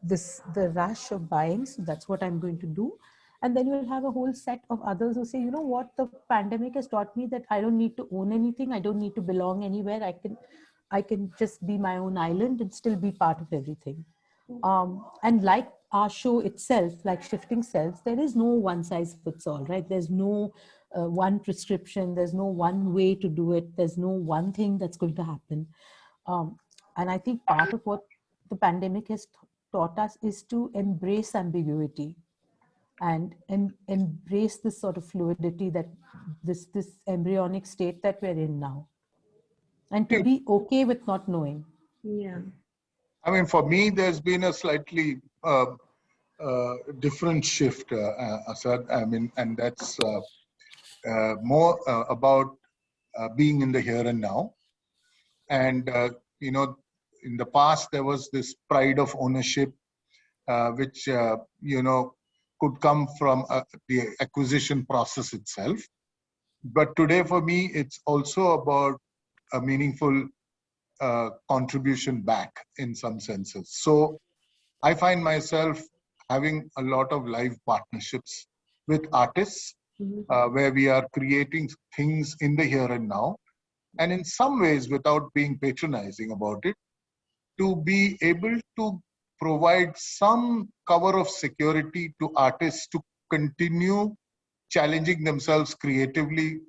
the rush of buying, so that's what I'm going to do. And then you'll have a whole set of others who say, you know what, the pandemic has taught me that I don't need to own anything, I don't need to belong anywhere, I can just be my own island and still be part of everything. And like our show itself, like Shifting Selves, there is no one size fits all, right? There's no one prescription, there's no one way to do it, there's no one thing that's going to happen. And I think part of what the pandemic has taught us is to embrace ambiguity and embrace this sort of fluidity, that this embryonic state that we're in now, and to be okay with not knowing. Yeah. I mean, for me, there's been a slightly different shift, Asad. I mean, and that's more about being in the here and now. And, in the past, there was this pride of ownership, which, could come from the acquisition process itself. But today, for me, it's also about a meaningful contribution back in some senses. So I find myself having a lot of live partnerships with artists, where we are creating things in the here and now. And in some ways, without being patronizing about it, to be able to provide some cover of security to artists to continue challenging themselves creatively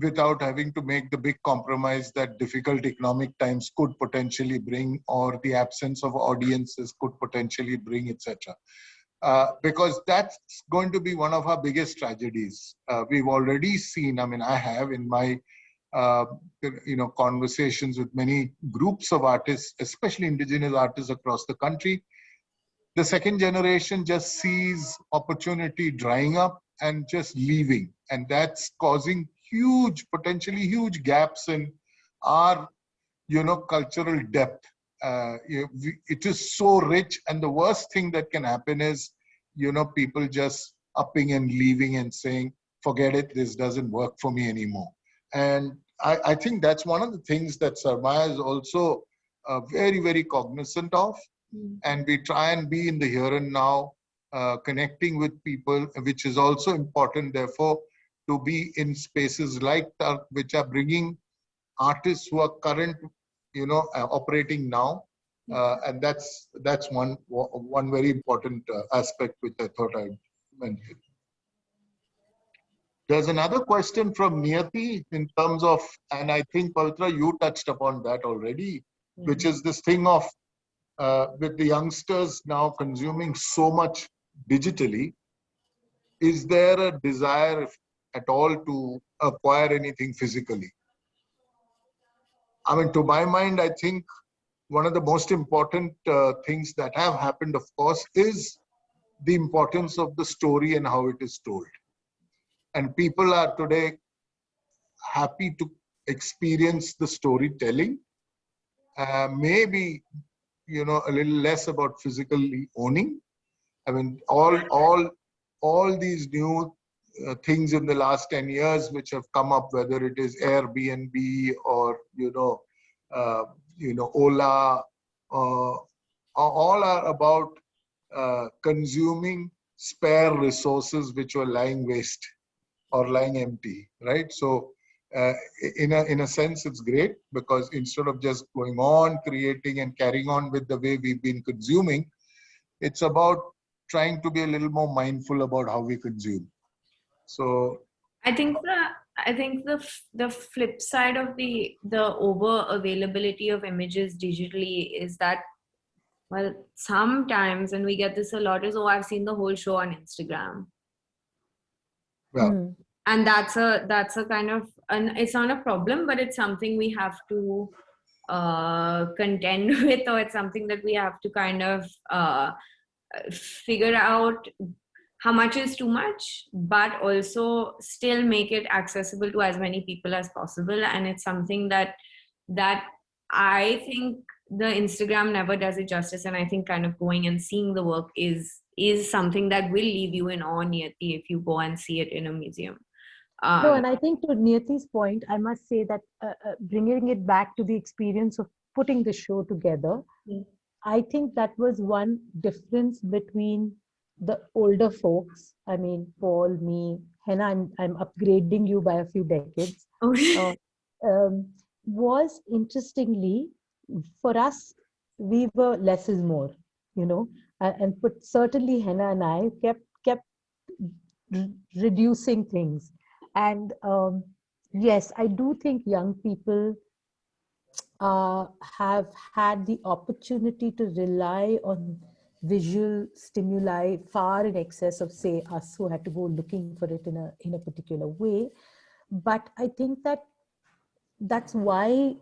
without having to make the big compromise that difficult economic times could potentially bring, or the absence of audiences could potentially bring, etc. Because that's going to be one of our biggest tragedies. We've already seen, I mean, I have in my conversations with many groups of artists, especially indigenous artists across the country, the second generation just sees opportunity drying up and just leaving. And that's causing potentially huge gaps in our, cultural depth. It is so rich. And the worst thing that can happen is, people just upping and leaving and saying, forget it, this doesn't work for me anymore. And I think that's one of the things that Sarmaya is also very, very cognizant of. And we try and be in the here and now, connecting with people, which is also important, therefore, to be in spaces like that, which are bringing artists who are current, operating now. And that's one very important aspect which I thought I'd mention. There's another question from Niyati in terms of, and I think Pavitra, you touched upon that already, which is this thing of with the youngsters now consuming so much digitally, is there a desire at all to acquire anything physically? I mean, to my mind, I think one of the most important things that have happened, of course, is the importance of the story and how it is told. And people are today happy to experience the storytelling. Maybe, a little less about physically owning. I mean, all these new things in the last 10 years which have come up, whether it is Airbnb or, Ola, all are about consuming spare resources which were lying waste or lying empty, right? So in a sense, it's great because instead of just going on creating and carrying on with the way we've been consuming, it's about trying to be a little more mindful about how we consume. So I think the flip side of the over availability of images digitally is that, well, sometimes, and we get this a lot, is, oh, I've seen the whole show on Instagram. well, And that's a kind of, and it's not a problem, but it's something we have to contend with, or it's something that we have to kind of figure out how much is too much, but also still make it accessible to as many people as possible. And it's something that I think the Instagram never does it justice. And I think kind of going and seeing the work is something that will leave you in awe, Niyati, if you go and see it in a museum. No, and I think to Niyati's point, I must say that bringing it back to the experience of putting the show together, I think that was one difference between the older folks. I mean, Paul, me, Henna, I'm upgrading you by a few decades. Was interestingly, for us, we were less is more, and but certainly Henna and I kept reducing things. And yes, I do think young people have had the opportunity to rely on visual stimuli far in excess of, say, us who had to go looking for it in a particular way. But I think that's why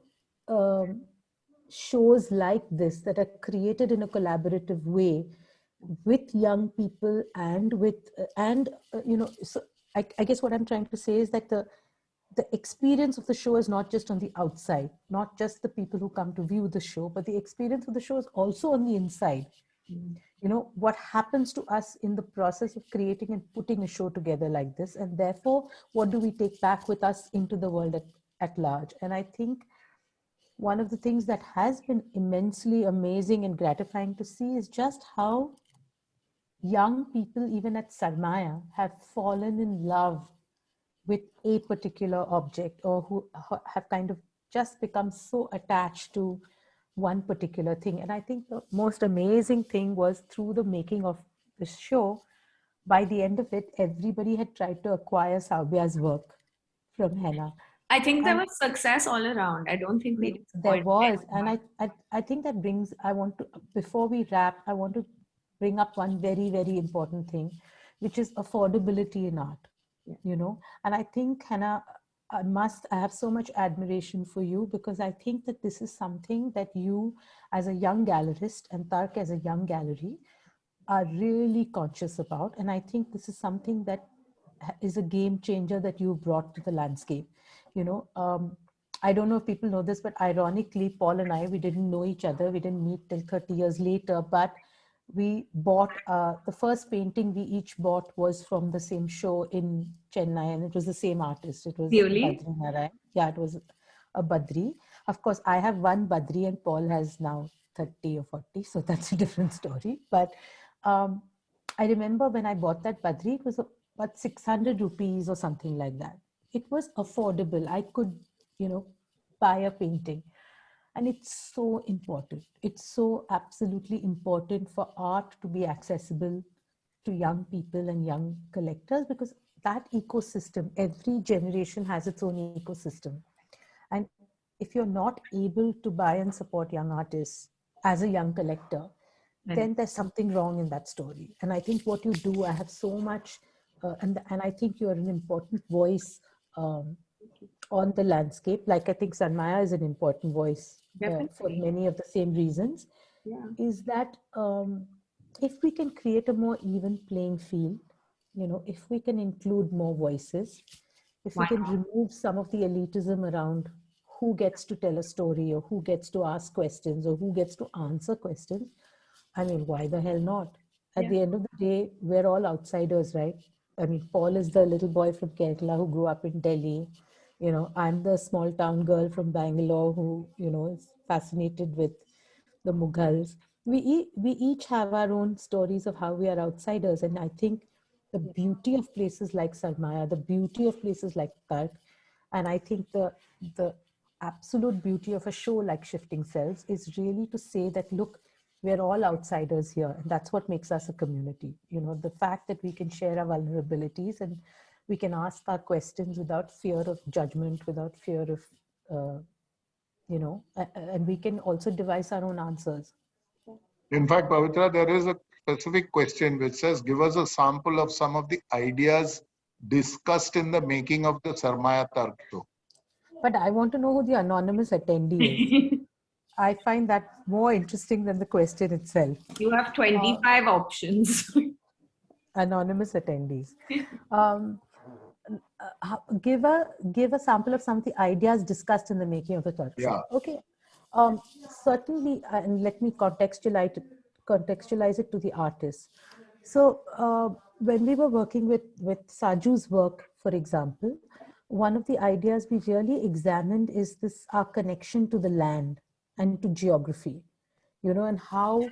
shows like this that are created in a collaborative way with young people and so I guess what I'm trying to say is that the experience of the show is not just on the outside, not just the people who come to view the show, but the experience of the show is also on the inside. What happens to us in the process of creating and putting a show together like this, and therefore what do we take back with us into the world at large. And I think one of the things that has been immensely amazing and gratifying to see is just how young people, even at Sarmaya, have fallen in love with a particular object, or who have kind of just become so attached to one particular thing. And I think the most amazing thing was, through the making of the show, by the end of it, everybody had tried to acquire Saubya's work from Henna. I think there was success all around. I don't think we there was. And I think that brings, before we wrap, I want to bring up one very, very important thing, which is affordability in art. And I think, Henna, I have so much admiration for you, because I think that this is something that you as a young gallerist and Tark as a young gallery are really conscious about. And I think this is something that is a game changer that you brought to the landscape. I don't know if people know this, but ironically, Paul and I, we didn't know each other. We didn't meet till 30 years later, but we bought, the first painting we each bought was from the same show in Chennai, and it was the same artist. It was really? Badri Narayan. Yeah, it was a Badri. Of course, I have one Badri and Paul has now 30 or 40, so that's a different story. But I remember when I bought that Badri, it was about 600 rupees or something like that. It was affordable. I could, buy a painting. And it's so important. It's so absolutely important for art to be accessible to young people and young collectors, because that ecosystem, every generation has its own ecosystem. And if you're not able to buy and support young artists as a young collector, then there's something wrong in that story. And I think what you do, I have so much, and I think you're an important voice on the landscape. Like I think Sanmaya is an important voice for many of the same reasons. Yeah. Is that if we can create a more even playing field, if we can include more voices, if we can remove some of the elitism around who gets to tell a story or who gets to ask questions or who gets to answer questions, I mean, why the hell not? At the end of the day, we're all outsiders, right? I mean, Paul is the little boy from Kerala who grew up in Delhi. I'm the small town girl from Bangalore who, is fascinated with the Mughals. We each have our own stories of how we are outsiders. And I think the beauty of places like Sarmaya, the beauty of places like Tark, and I think the absolute beauty of a show like Shifting Selves is really to say that, look, we're all outsiders here. And that's what makes us a community. The fact that we can share our vulnerabilities and we can ask our questions without fear of judgment, without fear of, and we can also devise our own answers. In fact, Pavitra, there is a specific question which says, give us a sample of some of the ideas discussed in the making of the Sarmaya Tark show. But I want to know who the anonymous attendee is. I find that more interesting than the question itself. You have 25 options. Anonymous attendees. Give a sample of some of the ideas discussed in the making of the talk show. Yeah. Okay. Certainly, and let me contextualize it to the artist. So when we were working with Saju's work, for example, one of the ideas we really examined is this our connection to the land and to geography, and how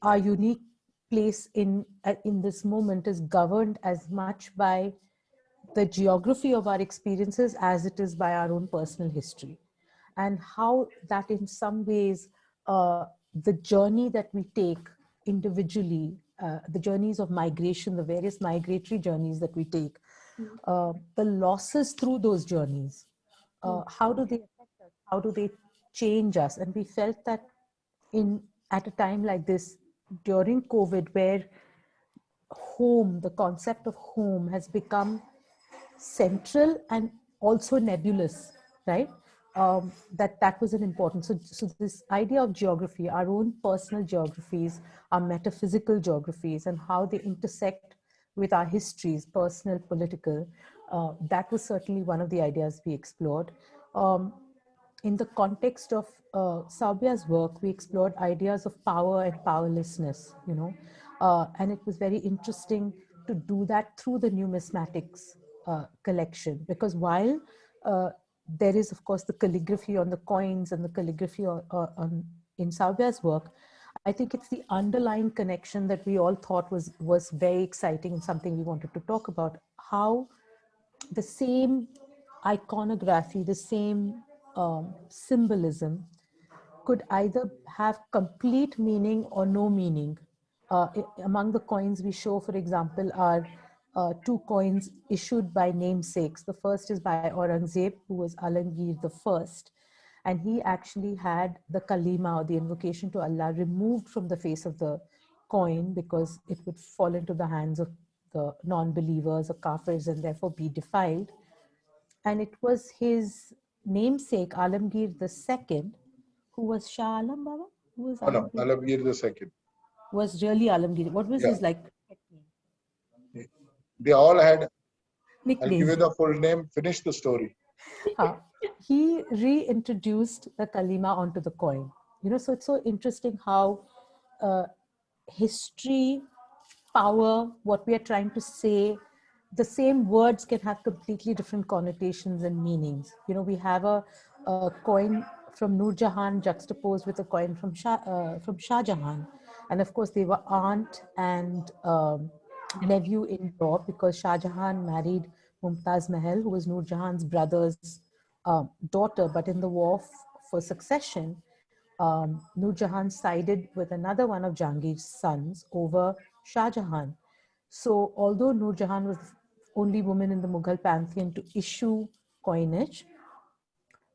our unique place in this moment is governed as much by the geography of our experiences as it is by our own personal history, and how that in some ways the journey that we take individually, the journeys of migration, the various migratory journeys that we take, the losses through those journeys, how do they affect us, how do they change us? And we felt that at a time like this, during COVID, where home, the concept of home has become central and also nebulous, right? That was an important. So this idea of geography, our own personal geographies, our metaphysical geographies, and how they intersect with our histories, personal, political, that was certainly one of the ideas we explored. In the context of Saubya's work, we explored ideas of power and powerlessness, and it was very interesting to do that through the numismatics collection, because while there is, of course, the calligraphy on the coins and the calligraphy in Saubya's work, I think it's the underlying connection that we all thought was very exciting and something we wanted to talk about. How the same iconography, the same symbolism could either have complete meaning or no meaning. Among the coins we show, for example, are two coins issued by namesakes. The first is by Aurangzeb, who was Alamgir the First, and he actually had the kalima, or the invocation to Allah, removed from the face of the coin because it would fall into the hands of the non-believers or kafirs and therefore be defiled. And it was his namesake, Alamgir the Second, who was Shah Alam Baba? Who was No, Alamgir? Alamgir the second. Was really Alamgir. What was his They all had, I'll give nickname? you the full name, finish the story. He reintroduced the kalima onto the coin. So it's so interesting how history, power, what we are trying to say, the same words can have completely different connotations and meanings. We have a coin from Nur Jahan juxtaposed with a coin from Shah Jahan, and of course they were aunt and nephew-in-law, because Shah Jahan married Mumtaz Mahal, who was Nur Jahan's brother's daughter, but in the war for succession, Nur Jahan sided with another one of Jahangir's sons over Shah Jahan. So although Nur Jahan was the only woman in the Mughal pantheon to issue coinage,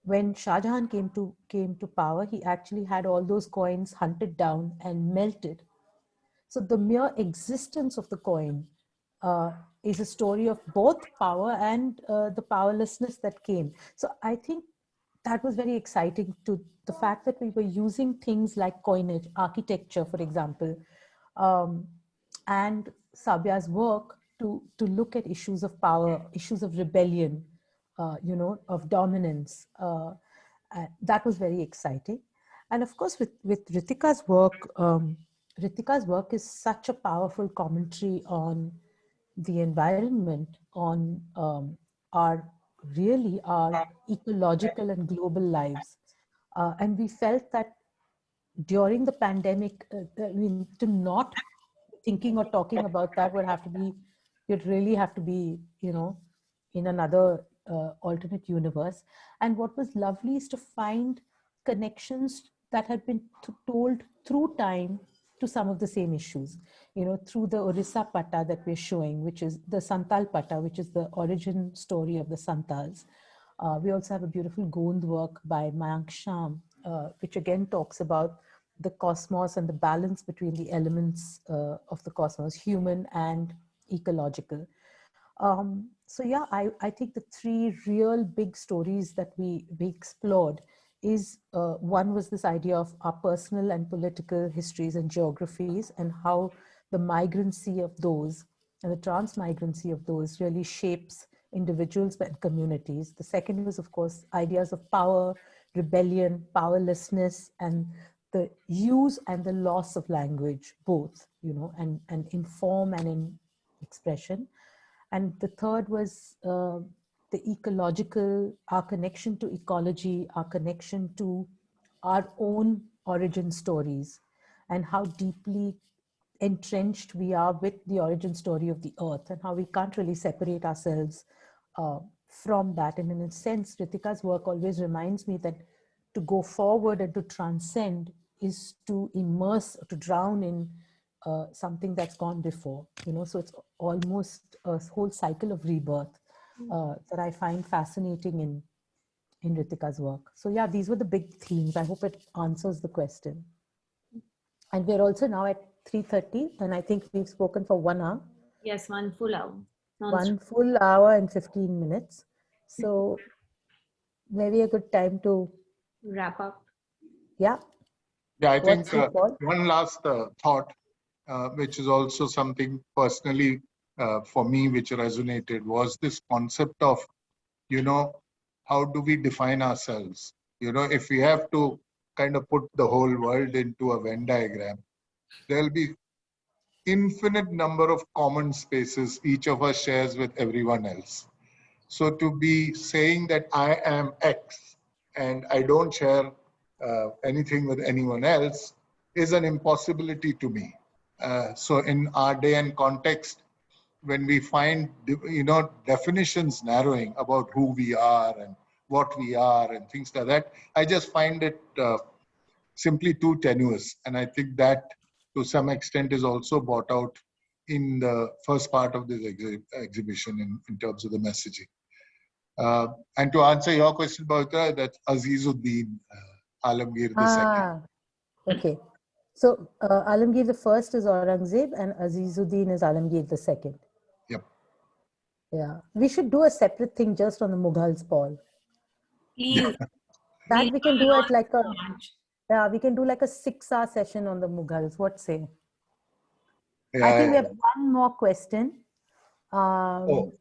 when Shah Jahan came to power, he actually had all those coins hunted down and melted. So the mere existence of the coin is a story of both power and the powerlessness that came. So I think that was very exciting, to the fact that we were using things like coinage, architecture, for example, um, and Sabya's work to look at issues of power, issues of rebellion, of dominance. That was very exciting. And of course, with Ritika's work is such a powerful commentary on the environment, on our ecological and global lives. And we felt that during the pandemic, I mean, to not thinking or talking about that you'd really have to be, in another alternate universe. And what was lovely is to find connections that had been told through time to some of the same issues, through the Orissa Pata that we're showing, which is the Santal Pata, which is the origin story of the Santals. We also have a beautiful Gond work by Mayank Sham, which again talks about the cosmos and the balance between the elements of the cosmos, human and ecological. So yeah, I think the three real big stories that we explored is one was this idea of our personal and political histories and geographies, and how the migrancy of those and the transmigrancy of those really shapes individuals and communities. The second was, of course, ideas of power, rebellion, powerlessness, and the use and the loss of language, both, and in form and in expression. And the third was the ecological, our connection to ecology, our connection to our own origin stories, and how deeply entrenched we are with the origin story of the earth, and how we can't really separate ourselves from that. And in a sense, Ritika's work always reminds me that to go forward and to transcend is to immerse, to drown in something that's gone before, so it's almost a whole cycle of rebirth that I find fascinating in Ritika's work. So yeah, these were the big themes. I hope it answers the question. And we're also now at 3:30, and I think we've spoken for 1 hour. Yes, 1 full hour. One full hour and 15 minutes. So maybe a good time to wrap up. Yeah. Yeah, I think one last thought, which is also something personally for me, which resonated, was this concept of, how do we define ourselves? If we have to kind of put the whole world into a Venn diagram, there'll be infinite number of common spaces each of us shares with everyone else. So to be saying that I am X and I don't share anything with anyone else is an impossibility to me. So in our day and context, when we find, definitions narrowing about who we are and what we are and things like that, I just find it simply too tenuous. And I think that to some extent is also brought out in the first part of this exhibition in terms of the messaging. And to answer your question, Bhavitra, that's Azizuddin Alamgir II. Okay. So Alamgir the first is Aurangzeb and Azizuddin is Alamgir the second. Yep. Yeah. We should do a separate thing just on the Mughals, Paul. Please. That we can do it like we can do like a 6-hour session on the Mughals. What say? Yeah, I think we have one more question from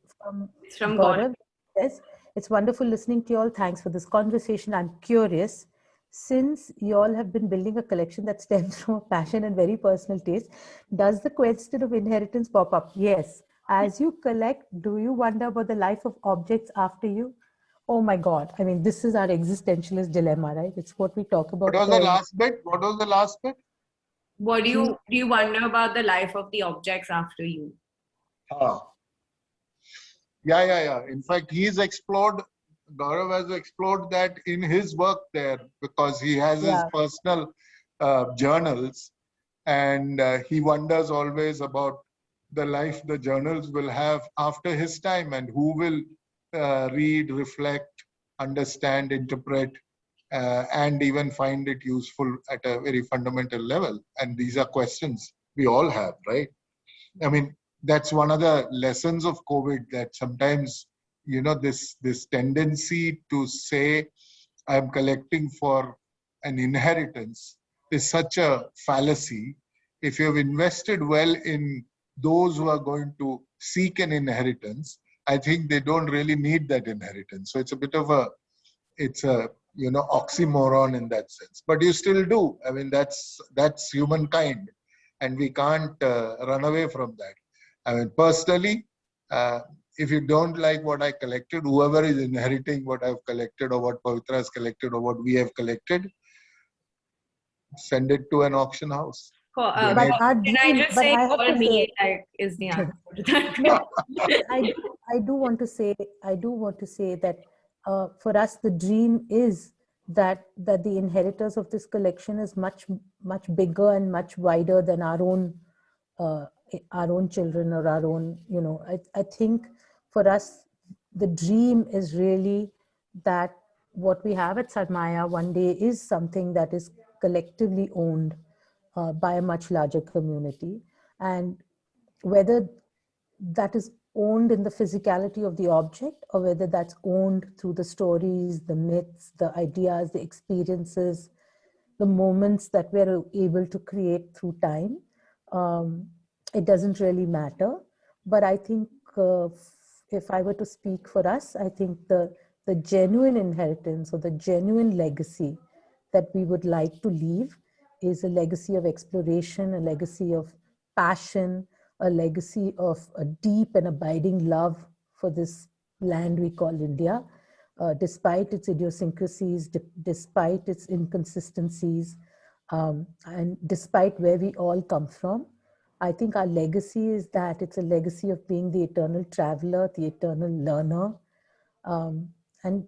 Gaurav. Yes, it's wonderful listening to you all. Thanks for this conversation. I'm curious, since you all have been building a collection that stems from a passion and very personal taste, does the question of inheritance pop up? Yes. As you collect, do you wonder about the life of objects after you? Oh my God. I mean, this is our existentialist dilemma, right? It's what we talk about. What was the last bit? What was the last bit? What do you wonder about the life of the objects after you? Yeah. In fact, he's explored Gaurav has explored that in his work there because he has his Yeah. personal journals, and he wonders always about the life the journals will have after his time, and who will read, reflect, understand, interpret, and even find it useful at a very fundamental level. And these are questions we all have, right? I mean, that's one of the lessons of COVID, that sometimes, this tendency to say I'm collecting for an inheritance is such a fallacy. If you've invested well in those who are going to seek an inheritance, I think they don't really need that inheritance. So it's a bit of a oxymoron in that sense. But you still do. I mean, that's humankind, and we can't run away from that. I mean, personally, uh, if you don't like what I collected, whoever is inheriting what I've collected or what Pavitra has collected or what we have collected, send it to an auction house. But Donate. our Can I dream, just but say, I have call to say, me, like, is the answer to that? no, I do want to say, that for us, the dream is that the inheritors of this collection is much bigger and much wider than uh, our own children or our own, I think for us, the dream is really that what we have at Sarmaya one day is something that is collectively owned by a much larger community. And whether that is owned in the physicality of the object or whether that's owned through the stories, the myths, the ideas, the experiences, the moments that we're able to create through time, um, it doesn't really matter. But I think if I were to speak for us, I think the genuine inheritance or the genuine legacy that we would like to leave is a legacy of exploration, a legacy of passion, a legacy of a deep and abiding love for this land we call India, despite its idiosyncrasies, despite its inconsistencies, and despite where we all come from. I think our legacy is that it's a legacy of being the eternal traveler, the eternal learner, and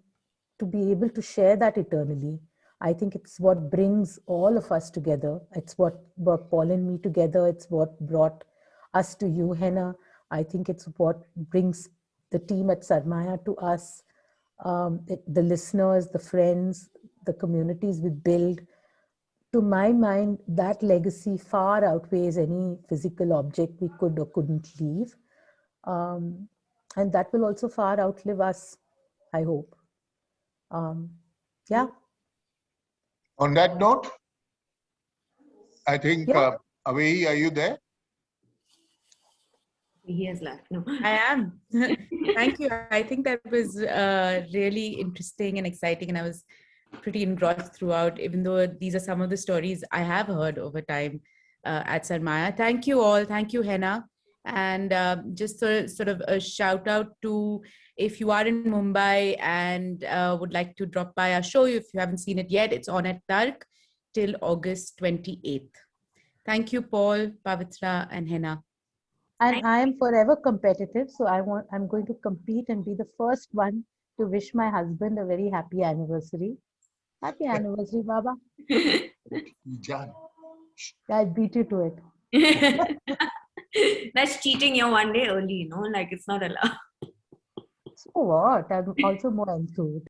to be able to share that eternally. I think it's what brings all of us together. It's what brought Paul and me together. It's what brought us to you, Henna. I think it's what brings the team at Sarmaya to us, the listeners, the friends, the communities we build. To my mind, that legacy far outweighs any physical object we could or couldn't leave. And that will also far outlive us, I hope. Yeah. On that note, I think, Yeah. Avi, are you there? He has left. No. I am. Thank you. I think that was really interesting and exciting, and I was pretty engrossed throughout, even though these are some of the stories I have heard over time at Sarmaya. Thank you all. Thank you, Henna. And just sort of a shout out to, if you are in Mumbai and would like to drop by our show, if you haven't seen it yet, it's on at Tark till August 28th. Thank you, Paul, Pavitra, and Henna. And I am forever competitive. So I'm going to compete and be the first one to wish my husband a very happy anniversary. Happy anniversary, Baba. Jan. I beat you to it. That's cheating. You're one day early, like it's not allowed. So what? I'm also more enthused.